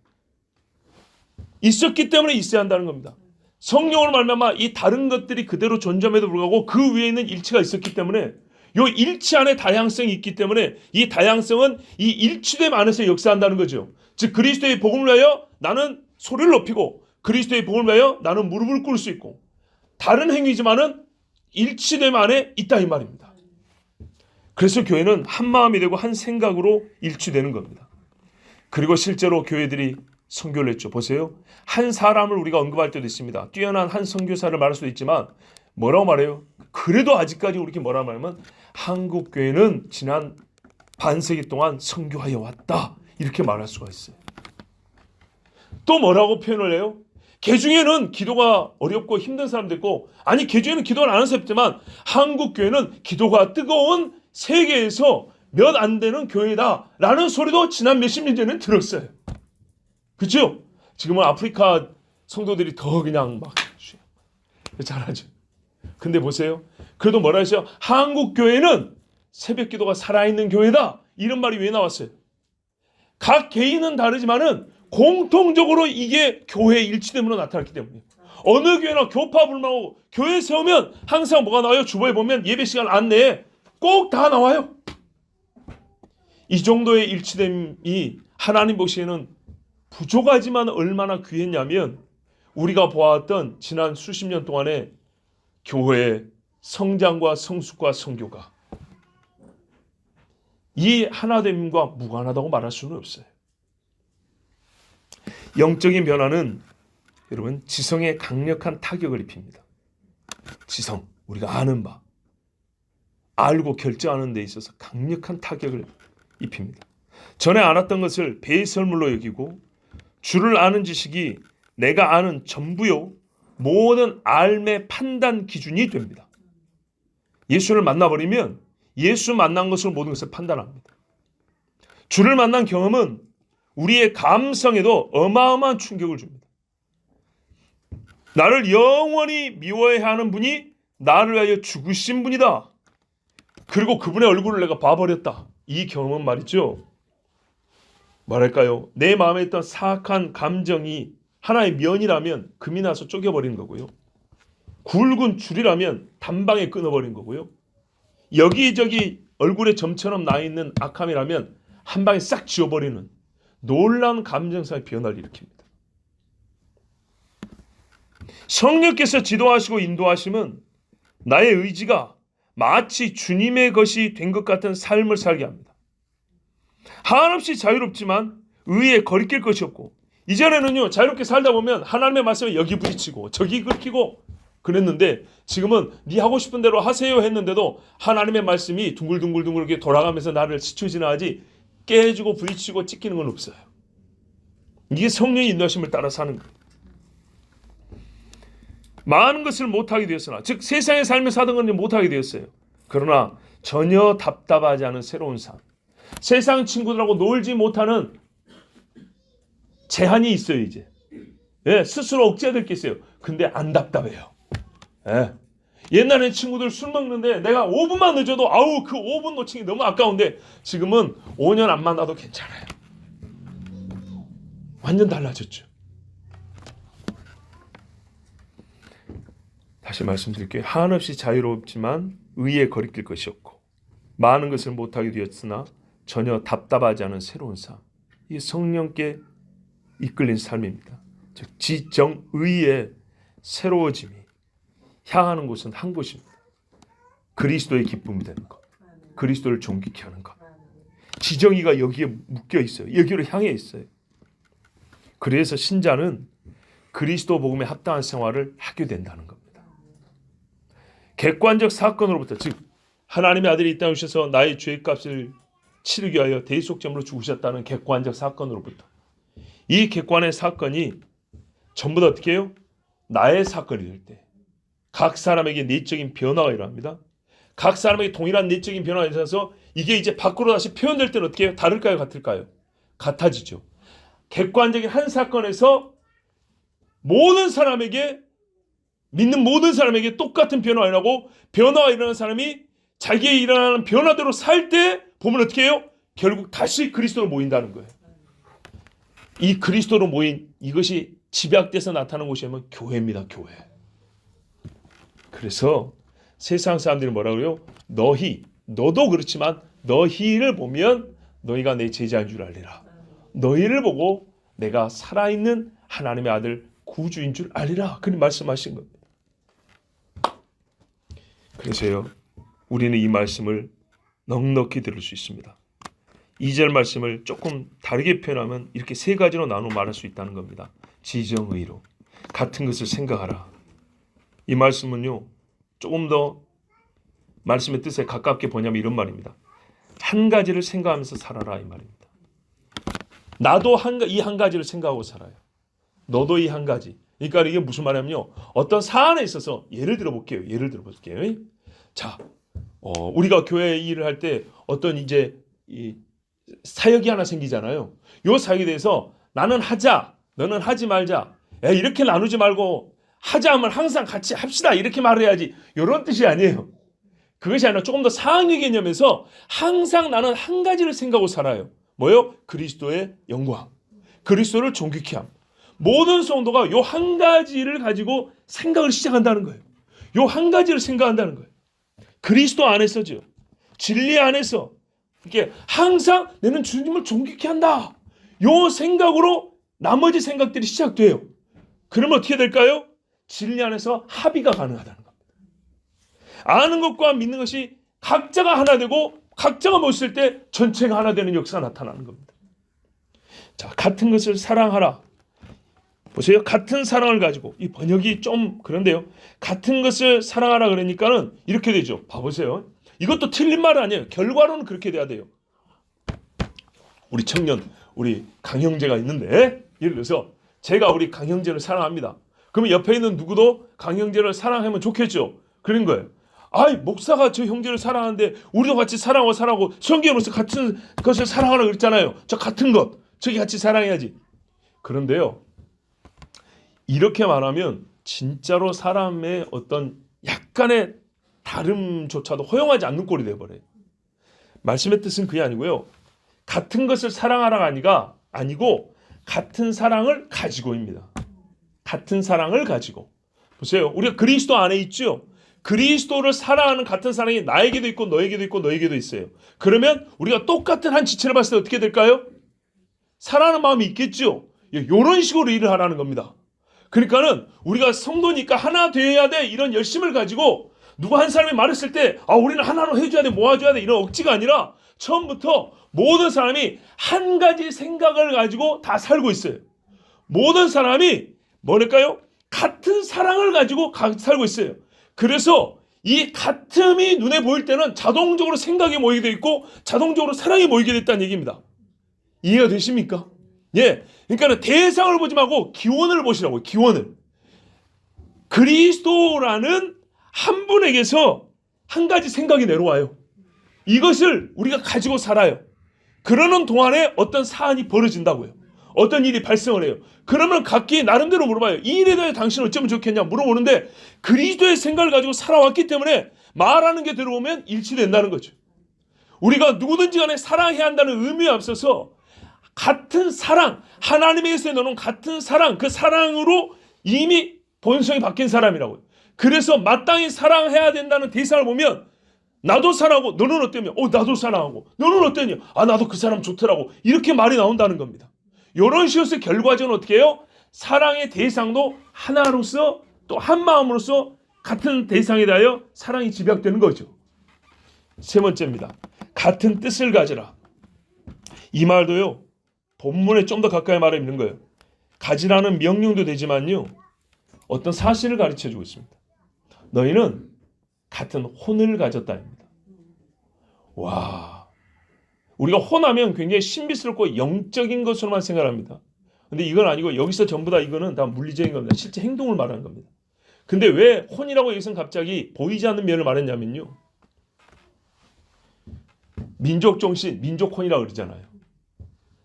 있었기 때문에 있어야 한다는 겁니다. 성령을 말미암아 이 다른 것들이 그대로 존재함에도 불구하고 그 위에 있는 일치가 있었기 때문에, 이 일치 안에 다양성이 있기 때문에 이 다양성은 이 일치됨 안에서 역사한다는 거죠. 즉 그리스도의 복음을 위하여 나는 소리를 높이고, 그리스도의 복음을 위하여 나는 무릎을 꿇을 수 있고, 다른 행위지만은 일치됨 안에 있다 이 말입니다. 그래서 교회는 한 마음이 되고 한 생각으로 일치되는 겁니다. 그리고 실제로 교회들이 선교를 했죠. 보세요. 한 사람을 우리가 언급할 때도 있습니다. 뛰어난 한 선교사를 말할 수도 있지만 뭐라고 말해요? 그래도 아직까지 우리 뭐라고 말하면 한국 교회는 지난 반세기 동안 선교하여 왔다. 이렇게 말할 수가 있어요. 또 뭐라고 표현을 해요? 개 중에는 기도가 어렵고 힘든 사람도 있고, 아니 개 중에는 기도를 안 하는 사람도 있지만 한국 교회는 기도가 뜨거운 세계에서 몇 안 되는 교회다라는 소리도 지난 몇십 년 전에 들었어요. 그렇죠? 지금은 아프리카 성도들이 더 그냥 막 잘하죠. 근데 보세요. 그래도 뭐라 했어요? 한국 교회는 새벽 기도가 살아있는 교회다. 이런 말이 왜 나왔어요? 각 개인은 다르지만은 공통적으로 이게 교회의 일치됨으로 나타났기 때문이에요. 어느 교회나 교파불망하고 교회 세우면 항상 뭐가 나와요? 주보에 보면 예배 시간 안내에 꼭 다 나와요. 이 정도의 일치됨이 하나님 보시기에는 부족하지만 얼마나 귀했냐면 우리가 보았던 지난 수십 년 동안의 교회의 성장과 성숙과 성교가 이 하나됨과 무관하다고 말할 수는 없어요. 영적인 변화는 여러분 지성에 강력한 타격을 입힙니다. 지성, 우리가 아는 바, 알고 결정하는 데 있어서 강력한 타격을 입힙니다. 전에 알았던 것을 배설물로 여기고 주를 아는 지식이 내가 아는 전부요 모든 삶의 판단 기준이 됩니다. 예수를 만나버리면 예수 만난 것으로 모든 것을 판단합니다. 주를 만난 경험은 우리의 감성에도 어마어마한 충격을 줍니다. 나를 영원히 미워해야 하는 분이 나를 위하여 죽으신 분이다. 그리고 그분의 얼굴을 내가 봐버렸다. 이 경험은 말이죠. 뭐랄까요? 내 마음에 있던 사악한 감정이 하나의 면이라면 금이 나서 쪼개버리는 거고요. 굵은 줄이라면 단방에 끊어버린 거고요. 여기저기 얼굴에 점처럼 나있는 악함이라면 한 방에 싹 지워버리는 놀라운 감정상의 변화를 일으킵니다. 성령께서 지도하시고 인도하심은 나의 의지가 마치 주님의 것이 된 것 같은 삶을 살게 합니다. 한없이 자유롭지만 의에 거리낄 것이 없고, 이전에는요 자유롭게 살다 보면 하나님의 말씀에 여기 부딪히고 저기 긁히고 그랬는데 지금은 네 하고 싶은 대로 하세요 했는데도 하나님의 말씀이 둥글둥글둥글 이렇게 돌아가면서 나를 스쳐지나하지 깨지고 부딪히고 찢기는 건 없어요. 이게 성령의 인도하심을 따라 사는 거예요. 많은 것을 못하게 되었으나, 즉 세상의 삶을 사던 건 못하게 되었어요. 그러나 전혀 답답하지 않은 새로운 삶, 세상 친구들하고 놀지 못하는 제한이 있어요. 이제 스스로 억제될 게 있어요. 근데 안 답답해요. 옛날엔 친구들 술 먹는데 내가 5분만 늦어도 아우 그 5분 놓치기 너무 아까운데 지금은 5년 안 만나도 괜찮아요. 완전 달라졌죠. 다시 말씀드릴게요. 한없이 자유롭지만 의에 거리낄 것이 없고 많은 것을 못하게 되었으나 전혀 답답하지 않은 새로운 삶. 이게 성령께 이끌린 삶입니다. 즉 지정의의 새로워짐이 향하는 곳은 한 곳입니다. 그리스도의 기쁨이 되는 것. 그리스도를 존귀케 하는 것. 지정의가 여기에 묶여 있어요. 여기로 향해 있어요. 그래서 신자는 그리스도 복음에 합당한 생활을 하게 된다는 겁니다. 객관적 사건으로부터, 즉 하나님의 아들이 이 땅에 오셔서 나의 죄값을 치르기 위하여 대속제물로 죽으셨다는 객관적 사건으로부터, 이 객관의 사건이 전부 다 어떻게 해요? 나의 사건이 될 때 각 사람에게 내적인 변화가 일어납니다. 각 사람에게 동일한 내적인 변화가 있어서 이게 이제 밖으로 다시 표현될 때는 어떻게 해요? 다를까요? 같을까요? 같아지죠. 객관적인 한 사건에서 모든 사람에게, 믿는 모든 사람에게 똑같은 변화가 일어나고, 변화가 일어나는 사람이 자기의 일어나는 변화대로 살 때 보면 어떻게 해요? 결국 다시 그리스도로 모인다는 거예요. 이 그리스도로 모인 이것이 집약돼서 나타나는 곳이면 교회입니다. 교회. 그래서 세상 사람들이 뭐라 그래요? 너도 그렇지만 너희를 보면 너희가 내 제자인 줄 알리라. 너희를 보고 내가 살아있는 하나님의 아들 구주인 줄 알리라. 그렇게 말씀하신 겁니다. 그래서요, 우리는 이 말씀을 넉넉히 들을 수 있습니다. 2절 말씀을 조금 다르게 표현하면 이렇게 세 가지로 나누어 말할 수 있다는 겁니다. 지정의로 같은 것을 생각하라. 이 말씀은요, 조금 더 말씀의 뜻에 가깝게 보냐면 이런 말입니다. 한 가지를 생각하면서 살아라, 이 말입니다. 나도 이 한 가지를 생각하고 살아요. 너도 이 한 가지. 그러니까 이게 무슨 말이냐면요, 어떤 사안에 있어서 예를 들어 볼게요. 자, 우리가 교회 일을 할 때 어떤 이제 이 사역이 하나 생기잖아요. 요 사역에 대해서 나는 하자, 너는 하지 말자. 이렇게 나누지 말고 하자 하면 항상 같이 합시다, 이렇게 말을 해야지. 이런 뜻이 아니에요. 그것이 아니라 조금 더 상황의 개념에서 항상 나는 한 가지를 생각하고 살아요. 뭐요? 그리스도의 영광, 그리스도를 존귀케 함. 모든 성도가 요 한 가지를 가지고 생각을 시작한다는 거예요. 요 한 가지를 생각한다는 거예요. 그리스도 안에서죠. 진리 안에서. 이렇게 항상 나는 주님을 존귀케 한다. 요 생각으로 나머지 생각들이 시작돼요. 그러면 어떻게 될까요? 진리 안에서 합의가 가능하다는 겁니다. 아는 것과 믿는 것이 각자가 하나 되고 각자가 모였을 때 전체가 하나 되는 역사가 나타나는 겁니다. 자, 같은 것을 사랑하라. 보세요. 같은 사랑을 가지고, 이 번역이 좀 그런데요. 같은 것을 사랑하라 그러니까는 이렇게 되죠. 봐보세요. 이것도 틀린 말 아니에요. 결과로는 그렇게 돼야 돼요. 우리 청년, 우리 강형제가 있는데, 예를 들어서 제가 우리 강형제를 사랑합니다. 그러면 옆에 있는 누구도 강형제를 사랑하면 좋겠죠. 그런 거예요. 목사가 저 형제를 사랑하는데 우리도 같이 사랑하고 성경으로서 같은 것을 사랑하라 그랬잖아요. 저 같은 것, 저기 같이 사랑해야지. 그런데요, 이렇게 말하면 진짜로 사람의 어떤 약간의 다름조차도 허용하지 않는 꼴이 되어버려요. 말씀의 뜻은 그게 아니고요, 같은 것을 사랑하라가 아니고 같은 사랑을 가지고입니다. 같은 사랑을 가지고. 보세요. 우리가 그리스도 안에 있죠. 그리스도를 사랑하는 같은 사랑이 나에게도 있고 너에게도 있고 너에게도 있어요. 그러면 우리가 똑같은 한 지체를 봤을 때 어떻게 될까요? 사랑하는 마음이 있겠죠. 이런 식으로 일을 하라는 겁니다. 그러니까는 우리가 성도니까 하나 되어야 돼, 이런 열심을 가지고 누구 한 사람이 말했을 때 우리는 하나로 해줘야 돼, 모아줘야 돼, 이런 억지가 아니라 처음부터 모든 사람이 한 가지 생각을 가지고 다 살고 있어요. 모든 사람이 뭐랄까요? 같은 사랑을 가지고 살고 있어요. 그래서 이 같음이 눈에 보일 때는 자동적으로 생각이 모이게 돼 있고 자동적으로 사랑이 모이게 됐다는 얘기입니다. 이해가 되십니까? 예. 그러니까 대상을 보지 말고 기원을 보시라고요. 기원을. 그리스도라는 한 분에게서 한 가지 생각이 내려와요. 이것을 우리가 가지고 살아요. 그러는 동안에 어떤 사안이 벌어진다고요. 어떤 일이 발생을 해요. 그러면 각기 나름대로 물어봐요. 이 일에 대해 당신은 어쩌면 좋겠냐 물어보는데, 그리스도의 생각을 가지고 살아왔기 때문에 말하는 게 들어오면 일치된다는 거죠. 우리가 누구든지 간에 사랑해야 한다는 의미에 앞서서 같은 사랑, 하나님에게서 너는 같은 사랑, 그 사랑으로 이미 본성이 바뀐 사람이라고요. 그래서 마땅히 사랑해야 된다는 대상을 보면 나도 사랑하고 너는 어때냐? 나도 사랑하고 너는 어때냐? 나도 그 사람 좋더라고. 이렇게 말이 나온다는 겁니다. 이런 식으로 결과적으로 어떻게 해요? 사랑의 대상도 하나로서 또 한 마음으로서 같은 대상에 대하여 사랑이 집약되는 거죠. 세 번째입니다. 같은 뜻을 가지라. 이 말도요, 본문에 좀 더 가까이 말해 있는 거예요. 가지라는 명령도 되지만요, 어떤 사실을 가르쳐주고 있습니다. 너희는 같은 혼을 가졌다입니다. 와, 우리가 혼하면 굉장히 신비스럽고 영적인 것으로만 생각합니다. 근데 이건 아니고 여기서 전부 다 이거는 다 물리적인 겁니다. 실제 행동을 말하는 겁니다. 근데 왜 혼이라고 여기서는 갑자기 보이지 않는 면을 말했냐면요, 민족 정신, 민족 혼이라고 그러잖아요.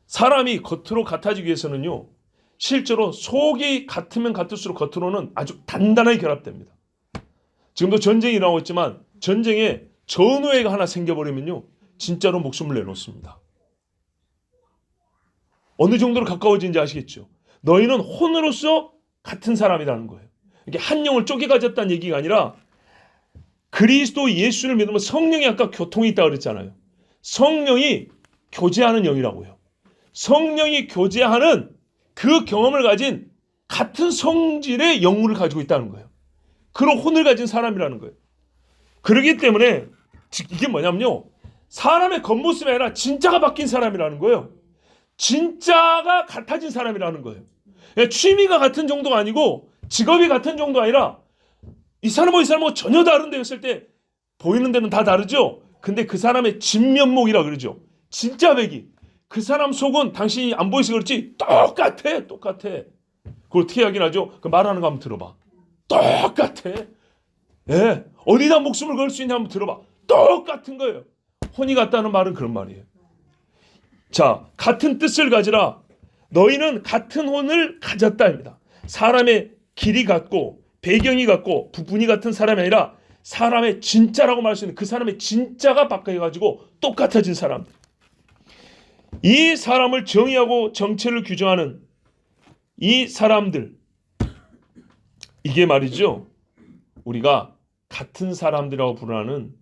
사람이 겉으로 같아지기 위해서는요, 실제로 속이 같으면 같을수록 겉으로는 아주 단단하게 결합됩니다. 지금도 전쟁이 일어나고 있지만 전쟁에 전우회가 하나 생겨버리면요, 진짜로 목숨을 내놓습니다. 어느 정도로 가까워진지 아시겠죠? 너희는 혼으로서 같은 사람이라는 거예요. 이게 한 영을 쪼개 가졌다는 얘기가 아니라 그리스도 예수를 믿으면 성령이 아까 교통이 있다고 그랬잖아요. 성령이 교제하는 영이라고요. 성령이 교제하는 그 경험을 가진 같은 성질의 영혼을 가지고 있다는 거예요. 그런 혼을 가진 사람이라는 거예요. 그렇기 때문에 이게 뭐냐면요, 사람의 겉모습이 아니라 진짜가 바뀐 사람이라는 거예요. 진짜가 같아진 사람이라는 거예요. 취미가 같은 정도가 아니고 직업이 같은 정도가 아니라 이 사람하고 이 사람하고 전혀 다른데 했을 때 보이는 데는 다 다르죠. 근데 그 사람의 진면목이라 그러죠. 진짜 배기. 그 사람 속은 당신이 안 보여서 그렇지 똑같아. 그걸 어떻게 확인하죠? 그 말하는 거 한번 들어봐. 똑같아. 예. 어디다 목숨을 걸 수 있냐 한번 들어봐. 똑같은 거예요. 혼이 같다는 말은 그런 말이에요. 자, 같은 뜻을 가지라. 너희는 같은 혼을 가졌다입니다. 사람의 길이 같고 배경이 같고 부분이 같은 사람이 아니라 사람의 진짜라고 말할 수 있는 그 사람의 진짜가 바뀌어가지고 똑같아진 사람들. 이 사람을 정의하고 정체를 규정하는 이 사람들, 이게 말이죠, 우리가 같은 사람들이라고 부르는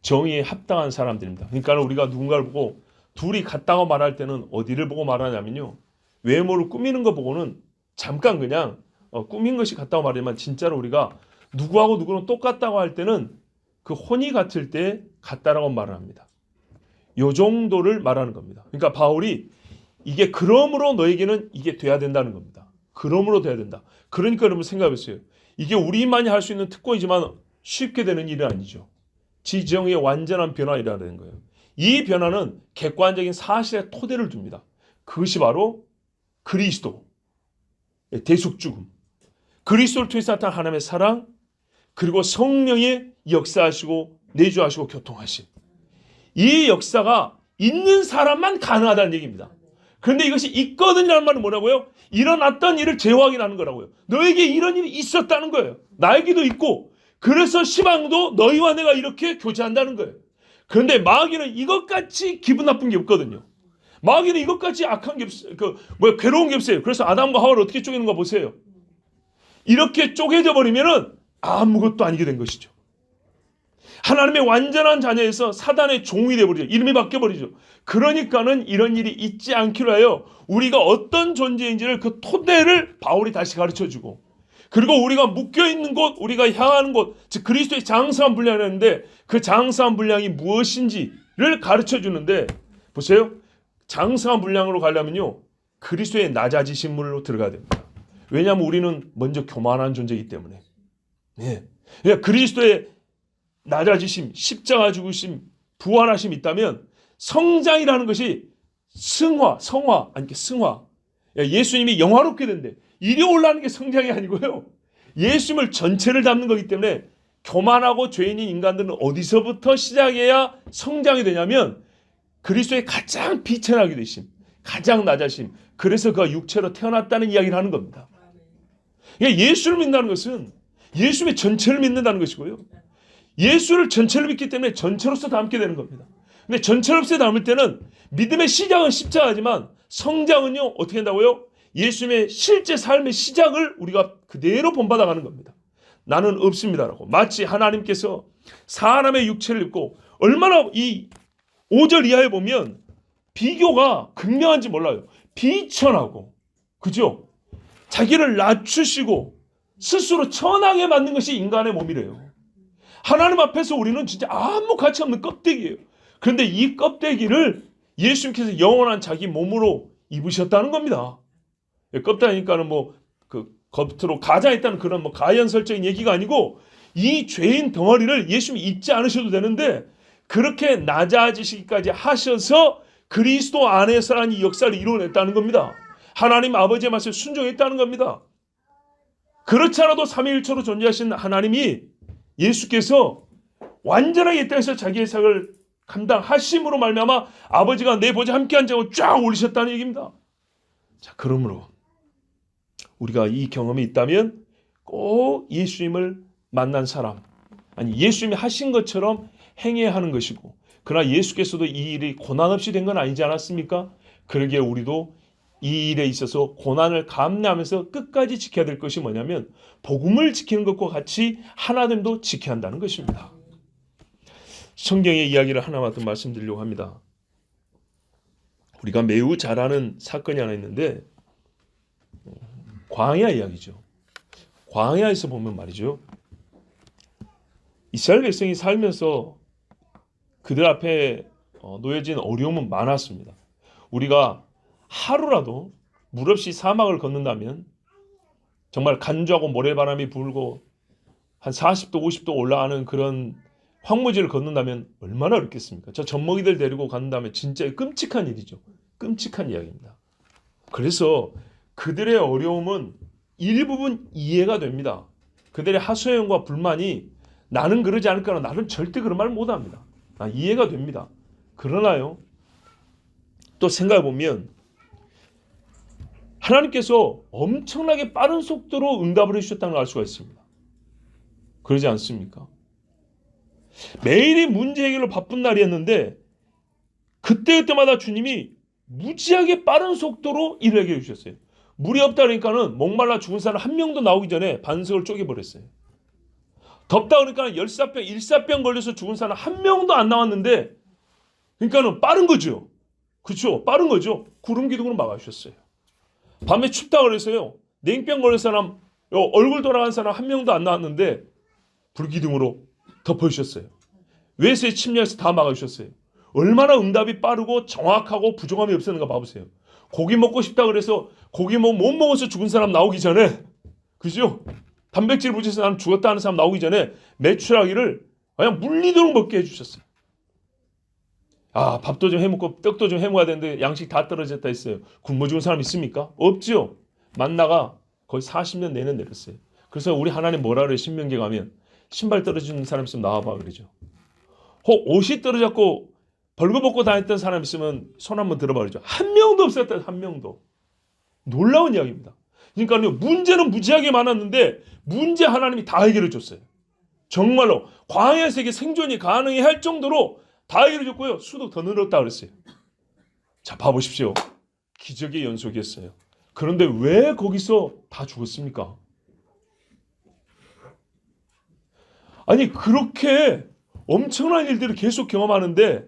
정의에 합당한 사람들입니다. 그러니까 우리가 누군가를 보고 둘이 같다고 말할 때는 어디를 보고 말하냐면요, 외모를 꾸미는 거 보고는 잠깐 그냥 꾸민 것이 같다고 말하지만 진짜로 우리가 누구하고 누구는 똑같다고 할 때는 그 혼이 같을 때 같다라고 말을 합니다. 요 정도를 말하는 겁니다. 그러니까 바울이 이게 그러므로 너에게는 이게 돼야 된다는 겁니다. 그러므로 돼야 된다. 그러니까 여러분 생각해보세요. 이게 우리만이 할 수 있는 특권이지만 쉽게 되는 일은 아니죠. 지정의 완전한 변화이라는 거예요. 이 변화는 객관적인 사실의 토대를 둡니다. 그것이 바로 그리스도, 대속 죽음, 그리스도를 통해서 나타난 하나님의 사랑, 그리고 성령의 역사하시고 내주하시고 교통하심. 이 역사가 있는 사람만 가능하다는 얘기입니다. 그런데 이것이 있거든이라는 말은 뭐라고요? 일어났던 일을 재확인하는 거라고요. 너에게 이런 일이 있었다는 거예요. 나에게도 있고, 그래서 시방도 너희와 내가 이렇게 교제한다는 거예요. 그런데 마귀는 이것같이 기분 나쁜 게 없거든요. 마귀는 이것같이 악한 게 없어요. 괴로운 게 없어요. 그래서 아담과 하와를 어떻게 쪼개는가 보세요. 이렇게 쪼개져 버리면은 아무것도 아니게 된 것이죠. 하나님의 완전한 자녀에서 사단의 종이 되어버리죠. 이름이 바뀌어버리죠. 그러니까는 이런 일이 있지 않기로 하여 우리가 어떤 존재인지를 그 토대를 바울이 다시 가르쳐주고, 그리고 우리가 묶여있는 곳, 우리가 향하는 곳, 즉 그리스도의 장성한 분량이었는데 그 장성한 분량이 무엇인지를 가르쳐주는데, 보세요. 장성한 분량으로 가려면요, 그리스도의 낮아지심으로 들어가야 됩니다. 왜냐하면 우리는 먼저 교만한 존재이기 때문에. 예. 그러니까 그리스도의 낮아지심, 십자가 죽으심, 부활하심이 있다면 성장이라는 것이 성화. 예수님이 영화롭게 된대. 이리 올라가는 게 성장이 아니고요, 예수님을 전체를 담는 거기 때문에 교만하고 죄인인 인간들은 어디서부터 시작해야 성장이 되냐면 그리스도의 가장 비천하게 되심, 가장 낮아심, 그래서 그가 육체로 태어났다는 이야기를 하는 겁니다. 예수를 믿는다는 것은 예수의 전체를 믿는다는 것이고요, 예수를 전체를 믿기 때문에 전체로서 담게 되는 겁니다. 근데 전체로서 담을 때는 믿음의 시작은 십자가지만 성장은요, 어떻게 한다고요? 예수님의 실제 삶의 시작을 우리가 그대로 본받아가는 겁니다. 나는 없습니다라고. 마치 하나님께서 사람의 육체를 입고, 얼마나 이 5절 이하에 보면 비교가 극명한지 몰라요. 비천하고, 그죠? 자기를 낮추시고 스스로 천하게 만든 것이 인간의 몸이래요. 하나님 앞에서 우리는 진짜 아무 가치 없는 껍데기예요. 그런데 이 껍데기를 예수님께서 영원한 자기 몸으로 입으셨다는 겁니다. 껍데기니까는 겉으로 가장했다는 그런 가연설적인 얘기가 아니고, 이 죄인 덩어리를 예수님이 입지 않으셔도 되는데 그렇게 낮아지시기까지 하셔서 그리스도 안에서라는 이 역사를 이루어냈다는 겁니다. 하나님 아버지의 말씀에 순종했다는 겁니다. 그렇지 않아도 삼위일체로 존재하신 하나님이, 예수께서 완전하게 이 땅에서 자기의 사역을 감당하심으로 말미암아 아버지가 내 보좌 함께 앉아고 쫙 올리셨다는 얘기입니다. 자, 그러므로 우리가 이 경험이 있다면 꼭 예수님을 만난 사람, 아니 예수님이 하신 것처럼 행해야 하는 것이고, 그러나 예수께서도 이 일이 고난 없이 된 건 아니지 않았습니까? 그러기에 우리도 이 일에 있어서 고난을 감내하면서 끝까지 지켜야 될 것이 뭐냐면 복음을 지키는 것과 같이 하나됨도 지켜야 한다는 것입니다. 성경의 이야기를 하나만 더 말씀드리려고 합니다. 우리가 매우 잘 아는 사건이 하나 있는데 광야 이야기죠. 광야에서 보면 말이죠, 이스라엘 백성이 살면서 그들 앞에 놓여진 어려움은 많았습니다. 우리가 하루라도 물 없이 사막을 걷는다면 정말 간주하고 모래바람이 불고 한 40도 50도 올라가는 그런 황무지를 걷는다면 얼마나 어렵겠습니까? 저 젖먹이들 데리고 간다면 진짜 끔찍한 일이죠. 끔찍한 이야기입니다. 그래서 그들의 어려움은 일부분 이해가 됩니다. 그들의 하소연과 불만이 나는 그러지 않을 거라 나는 절대 그런 말 못합니다. 이해가 됩니다. 그러나요, 또 생각해 보면 하나님께서 엄청나게 빠른 속도로 응답을 해주셨다는 걸 알 수가 있습니다. 그러지 않습니까? 매일이 문제 해결로 바쁜 날이었는데 그때마다 주님이 무지하게 빠른 속도로 일을 해결해 주셨어요. 물이 없다 그러니까는 목말라 죽은 사람 한 명도 나오기 전에 반석을 쪼개버렸어요. 덥다 그러니까 열사병, 일사병 걸려서 죽은 사람 한 명도 안 나왔는데 그러니까는 빠른 거죠. 그렇죠? 빠른 거죠. 구름 기둥으로 막아주셨어요. 밤에 춥다 그래서요. 냉병 걸린 사람, 얼굴 돌아간 사람 한 명도 안 나왔는데 불기둥으로 덮어주셨어요. 외세의 침략에서 다 막아주셨어요. 얼마나 응답이 빠르고 정확하고 부족함이 없었는가 봐보세요. 고기 먹고 싶다 그래서 고기 못 먹어서 죽은 사람 나오기 전에, 그죠? 단백질 부족해서 나는 죽었다 하는 사람 나오기 전에 메추라기를 그냥 물리도록 먹게 해주셨어요. 밥도 좀 해먹고 떡도 좀 해먹어야 되는데 양식 다 떨어졌다 했어요. 굶어 죽은 사람 있습니까? 없죠. 만나가 거의 40년 내내 내렸어요. 그래서 우리 하나님 뭐라 그래요? 신명기 가면 신발 떨어지는 사람 있으면 나와봐 그러죠. 혹 옷이 떨어졌고 벌거벗고 다녔던 사람 있으면 손 한번 들어봐 그러죠. 한 명도 없었다. 한 명도. 놀라운 이야기입니다. 그러니까요, 문제는 무지하게 많았는데 문제 하나님이 다 해결해 줬어요. 정말로 광야 세계 생존이 가능할 정도로 다 해결해 줬고요. 수도 더 늘었다 그랬어요. 자, 봐보십시오. 기적의 연속이었어요. 그런데 왜 거기서 다 죽었습니까? 아니, 그렇게 엄청난 일들을 계속 경험하는데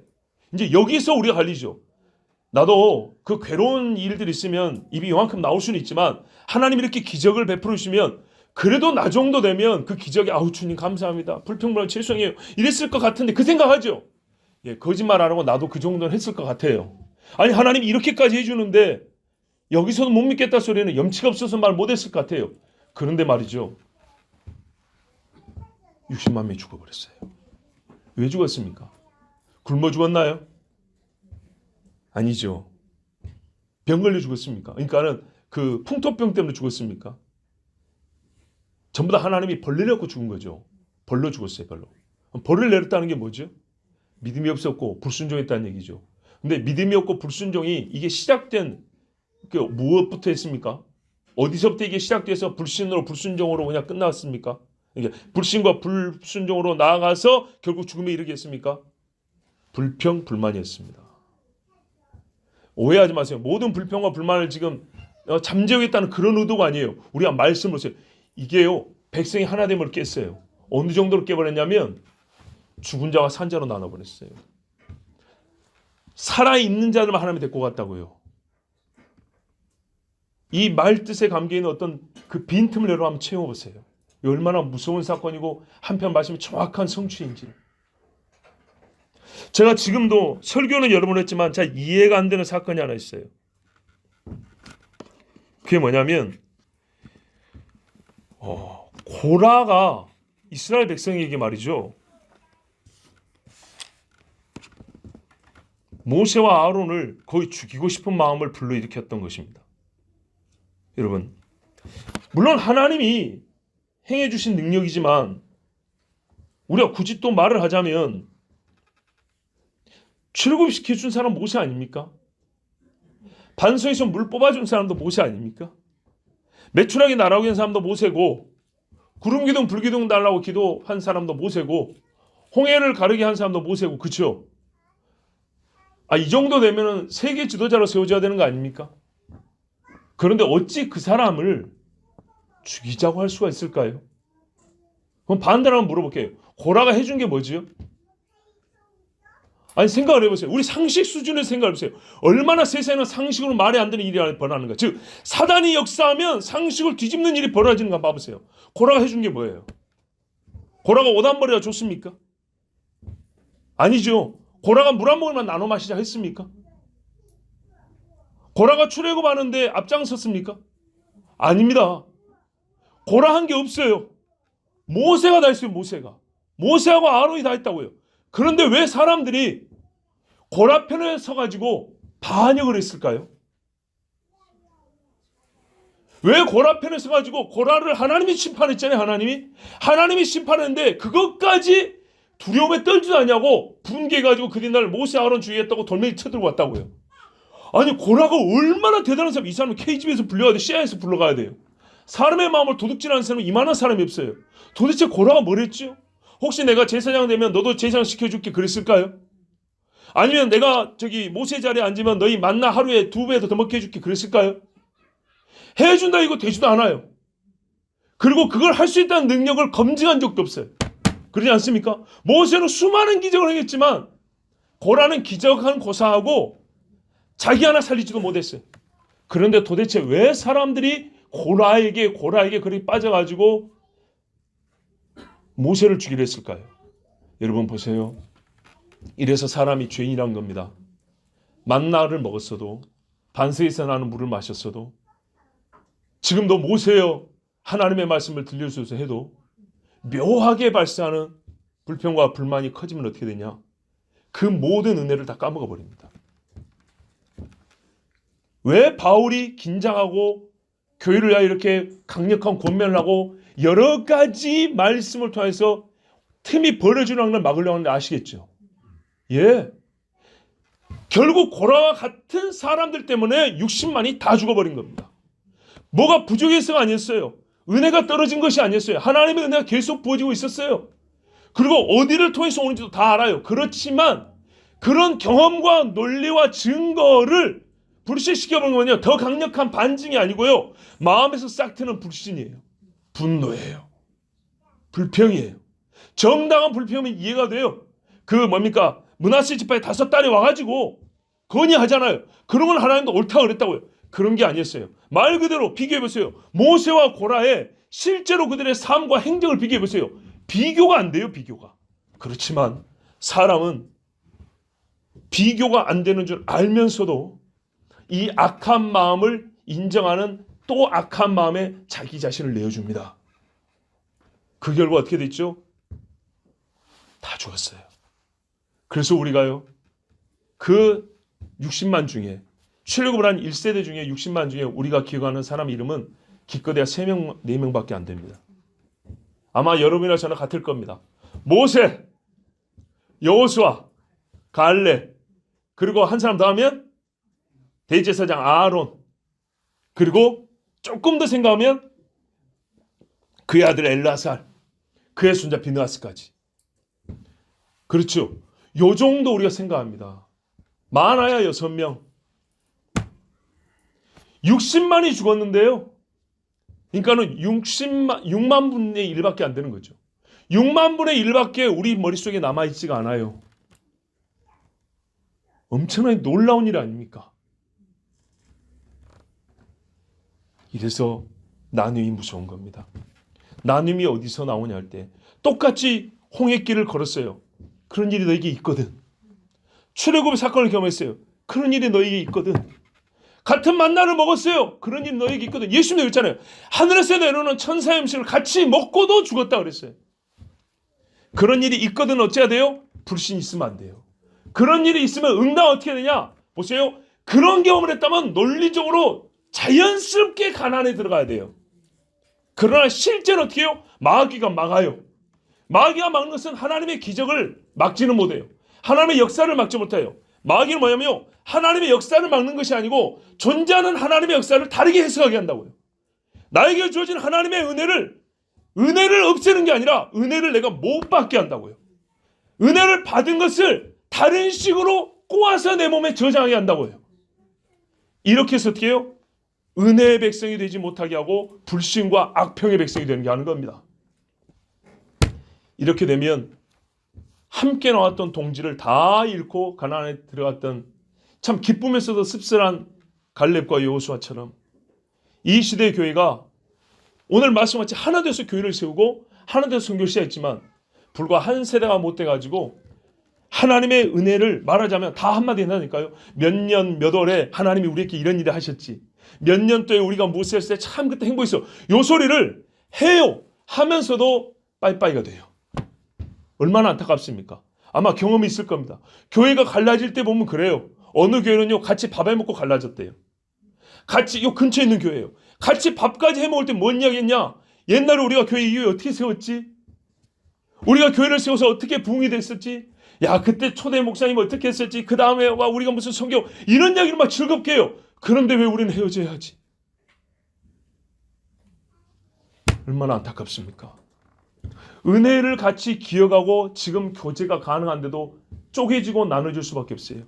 이제 여기서 우리가 갈리죠. 나도 그 괴로운 일들이 있으면 입이 요만큼 나올 수는 있지만 하나님 이렇게 기적을 베풀어 주시면 그래도 나 정도 되면 그 기적에 아우 주님 감사합니다. 불평불만 죄송해요. 이랬을 것 같은데 그 생각하죠. 예, 거짓말 안 하고 나도 그 정도는 했을 것 같아요. 아니 하나님이 이렇게까지 해주는데 여기서도 못 믿겠다 소리는 염치가 없어서 말 못했을 것 같아요. 그런데 말이죠. 60만 명이 죽어버렸어요. 왜 죽었습니까? 굶어 죽었나요? 아니죠. 병 걸려 죽었습니까? 그러니까는 그 풍토병 때문에 죽었습니까? 전부 다 하나님이 벌레 내고 죽은 거죠. 벌로 죽었어요. 벌을 내렸다는 게 뭐죠? 믿음이 없었고 불순종했다는 얘기죠. 근데 믿음이 없고 불순종이 이게 시작된 그 무엇부터 했습니까? 어디서부터 이게 시작돼서 불신으로 불순종으로 그냥 끝났습니까? 그러니까 불신과 불순종으로 나아가서 결국 죽음에 이르게 했습니까? 불평 불만이었습니다. 오해하지 마세요. 모든 불평과 불만을 지금 잠재우겠다는 그런 의도가 아니에요. 우리가 말씀을 보세요. 이게요, 백성이 하나 됨을 깼어요. 어느 정도로 깨버렸냐면 죽은 자와 산 자로 나눠버렸어요. 살아있는 자들만 하나님이 데리고 갔다고요. 이 말 뜻에 감겨 있는 어떤 그 빈틈을 여러분 한번 채워보세요. 얼마나 무서운 사건이고 한편 말씀이 정확한 성취인지. 제가 지금도 설교는 여러 번 했지만 잘 이해가 안 되는 사건이 하나 있어요. 그게 뭐냐면 고라가 이스라엘 백성에게 말이죠. 모세와 아론을 거의 죽이고 싶은 마음을 불러일으켰던 것입니다. 여러분, 물론 하나님이 행해 주신 능력이지만 우리가 굳이 또 말을 하자면 출애굽시켜 준 사람 모세 아닙니까? 반석에서 물 뽑아준 사람도 모세 아닙니까? 메추라기 날아오게 한 사람도 모세고 구름기둥 불기둥 달라고 기도한 사람도 모세고 홍해를 가르게 한 사람도 모세고 그렇죠? 이 정도 되면 세계 지도자로 세워져야 되는 거 아닙니까? 그런데 어찌 그 사람을 죽이자고 할 수가 있을까요? 그럼 반대로 한번 물어볼게요. 고라가 해준 게 뭐지요? 아니 생각을 해보세요. 우리 상식 수준에서 생각을 해보세요. 얼마나 세상에는 상식으로 말이 안 되는 일이 벌어지는가. 즉 사단이 역사하면 상식을 뒤집는 일이 벌어지는가 봐보세요. 고라가 해준 게 뭐예요? 고라가 오단머리가 줬습니까? 아니죠. 고라가 물 한 모금만 나눠 마시자 했습니까? 고라가 출애굽하는데 앞장섰습니까? 아닙니다. 고라 한 게 없어요. 모세가 다 했어요. 모세하고 아론이 다 했다고요. 그런데 왜 사람들이 고라 편에 서가지고 반역을 했을까요? 왜 고라 편에 서가지고 고라를 하나님이 심판했잖아요. 하나님이 심판했는데 그것까지 두려움에 떨지도 않냐고 분개해가지고 그 뒤날 모세 아론 주의했다고 돌멩이 쳐들고 왔다고요. 아니 고라가 얼마나 대단한 사람. 이 사람은 KGB에서 불러가야 돼. CIA에서 불러가야 돼요. 사람의 마음을 도둑질하는 사람은 이만한 사람이 없어요. 도대체 고라가 뭘 했죠? 혹시 내가 제사장 되면 너도 제사장 시켜줄게 그랬을까요? 아니면 내가 저기 모세 자리에 앉으면 너희 만나 하루에 2배 더 먹게 해줄게 그랬을까요? 해준다 이거 되지도 않아요. 그리고 그걸 할 수 있다는 능력을 검증한 적도 없어요. 그러지 않습니까? 모세는 수많은 기적을 행했지만 고라는 기적한 고사하고 자기 하나 살리지도 못했어요. 그런데 도대체 왜 사람들이 고라에게 그렇게 빠져가지고 모세를 죽이려 했을까요? 여러분 보세요. 이래서 사람이 죄인이란 겁니다. 만나를 먹었어도 반석에서 나는 물을 마셨어도 지금도 모세여 하나님의 말씀을 들려주셔서 해도 묘하게 발생하는 불평과 불만이 커지면 어떻게 되냐? 그 모든 은혜를 다 까먹어 버립니다. 왜 바울이 긴장하고 교회를 위하여 이렇게 강력한 권면을 하고 여러 가지 말씀을 통해서 틈이 벌어지는 걸 막으려고 하는데 아시겠죠? 예. 결국 고라와 같은 사람들 때문에 60만이 다 죽어버린 겁니다. 뭐가 부족해서가 아니었어요. 은혜가 떨어진 것이 아니었어요. 하나님의 은혜가 계속 부어지고 있었어요. 그리고 어디를 통해서 오는지도 다 알아요. 그렇지만 그런 경험과 논리와 증거를 불신시켜보는 건요. 더 강력한 반증이 아니고요. 마음에서 싹 트는 불신이에요. 분노예요. 불평이에요. 정당한 불평이면 이해가 돼요. 그 뭡니까? 므낫세 지파의 5딸이 와가지고 건의하잖아요. 그런 건 하나님도 옳다 그랬다고요. 그런 게 아니었어요. 말 그대로 비교해보세요. 모세와 고라의 실제로 그들의 삶과 행정을 비교해보세요. 비교가 안 돼요. 비교가. 그렇지만 사람은 비교가 안 되는 줄 알면서도 이 악한 마음을 인정하는 또 악한 마음에 자기 자신을 내어줍니다. 그 결과 어떻게 됐죠? 다 죽었어요. 그래서 우리가요. 그 60만 중에 출애굽을 한 1세대 중에 60만 중에 우리가 기억하는 사람 이름은 기껏해야 3명, 4명밖에 안 됩니다. 아마 여러분이나 저나 같을 겁니다. 모세, 여호수아, 갈렙, 그리고 한 사람 더 하면 대제사장 아론, 그리고 조금 더 생각하면 그의 아들 엘라살, 그의 손자 비느하스까지. 그렇죠. 요 정도 우리가 생각합니다. 많아야 6명. 60만이 죽었는데요. 그러니까는 6만 분의 1밖에 안 되는 거죠. 6만 분의 1밖에 우리 머릿속에 남아있지가 않아요. 엄청나게 놀라운 일 아닙니까? 이래서 나눔이 무서운 겁니다. 나눔이 어디서 나오냐 할 때 똑같이 홍해길을 걸었어요. 그런 일이 너에게 있거든. 출애굽 사건을 경험했어요. 그런 일이 너에게 있거든. 같은 만나를 먹었어요. 그런 일이 너에게 있거든. 예수님도 그랬잖아요. 하늘에서 내려오는 천사의 음식을 같이 먹고도 죽었다 그랬어요. 그런 일이 있거든 어찌해야 돼요? 불신이 있으면 안 돼요. 그런 일이 있으면 응답 어떻게 되냐? 보세요. 그런 경험을 했다면 논리적으로 자연스럽게 가난에 들어가야 돼요. 그러나 실제로 어떻게 해요? 마귀가 막아요. 마귀가 막는 것은 하나님의 기적을 막지는 못해요. 하나님의 역사를 막지 못해요. 마귀는 뭐냐면요. 하나님의 역사를 막는 것이 아니고 존재하는 하나님의 역사를 다르게 해석하게 한다고요. 나에게 주어진 하나님의 은혜를 없애는 게 아니라 은혜를 내가 못 받게 한다고요. 은혜를 받은 것을 다른 식으로 꼬아서 내 몸에 저장하게 한다고요. 이렇게 해서 어떻게 해요? 은혜의 백성이 되지 못하게 하고 불신과 악평의 백성이 되는 게 하는 겁니다. 이렇게 되면 함께 나왔던 동지를 다 잃고 가나안에 들어갔던 참 기쁘면서도 씁쓸한 갈렙과 여호수아처럼 이 시대의 교회가 오늘 말씀같이 하나 돼서 교회를 세우고 하나 돼서 선교를 시작했지만 불과 한 세대가 못 돼가지고 하나님의 은혜를 말하자면 다 한마디 한다니까요. 몇 년 몇 월에 하나님이 우리에게 이런 일을 하셨지. 몇 년도에 우리가 모세였을 때 참 그때 행복했어. 요 소리를 해요. 하면서도 빠이빠이가 돼요. 얼마나 안타깝습니까? 아마 경험이 있을 겁니다. 교회가 갈라질 때 보면 그래요. 어느 교회는요 같이 밥해 먹고 갈라졌대요. 같이 요 근처에 있는 교회예요. 같이 밥까지 해 먹을 때 뭔 이야기했냐? 옛날에 우리가 교회 이후에 어떻게 세웠지? 우리가 교회를 세워서 어떻게 부흥이 됐었지? 야 그때 초대 목사님 어떻게 했었지? 그 다음에 와 우리가 무슨 성경 이런 이야기를 막 즐겁게 해요. 그런데 왜 우리는 헤어져야 하지? 얼마나 안타깝습니까? 은혜를 같이 기억하고 지금 교제가 가능한데도 쪼개지고 나눠질 수밖에 없어요.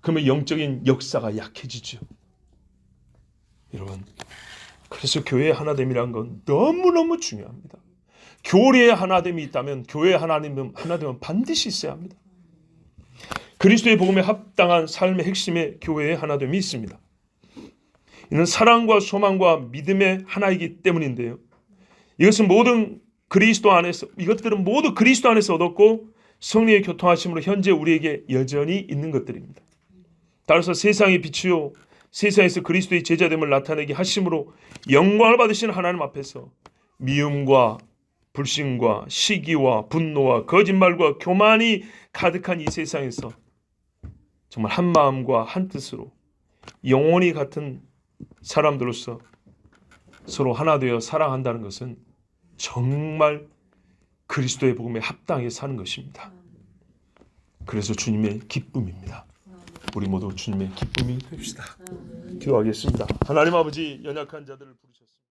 그러면 영적인 역사가 약해지죠. 여러분, 그래서 교회의 하나됨이란 건 너무너무 중요합니다. 교리의 하나됨이 있다면 교회의 하나됨은 반드시 있어야 합니다. 그리스도의 복음에 합당한 삶의 핵심에 교회의 하나됨이 있습니다. 이는 사랑과 소망과 믿음의 하나이기 때문인데요. 이것은 이것들은 모두 그리스도 안에서 얻었고 성령의 교통하심으로 현재 우리에게 여전히 있는 것들입니다. 따라서 세상의 빛이요 세상에서 그리스도의 제자됨을 나타내게 하심으로 영광을 받으시는 하나님 앞에서 미움과 불신과 시기와 분노와 거짓말과 교만이 가득한 이 세상에서 정말 한 마음과 한 뜻으로 영혼이 같은 사람들로서 서로 하나 되어 사랑한다는 것은 정말 그리스도의 복음에 합당하게 사는 것입니다. 그래서 주님의 기쁨입니다. 우리 모두 주님의 기쁨이 됩시다. 기도하겠습니다. 하나님 아버지, 연약한 자들을 부르셨습니다.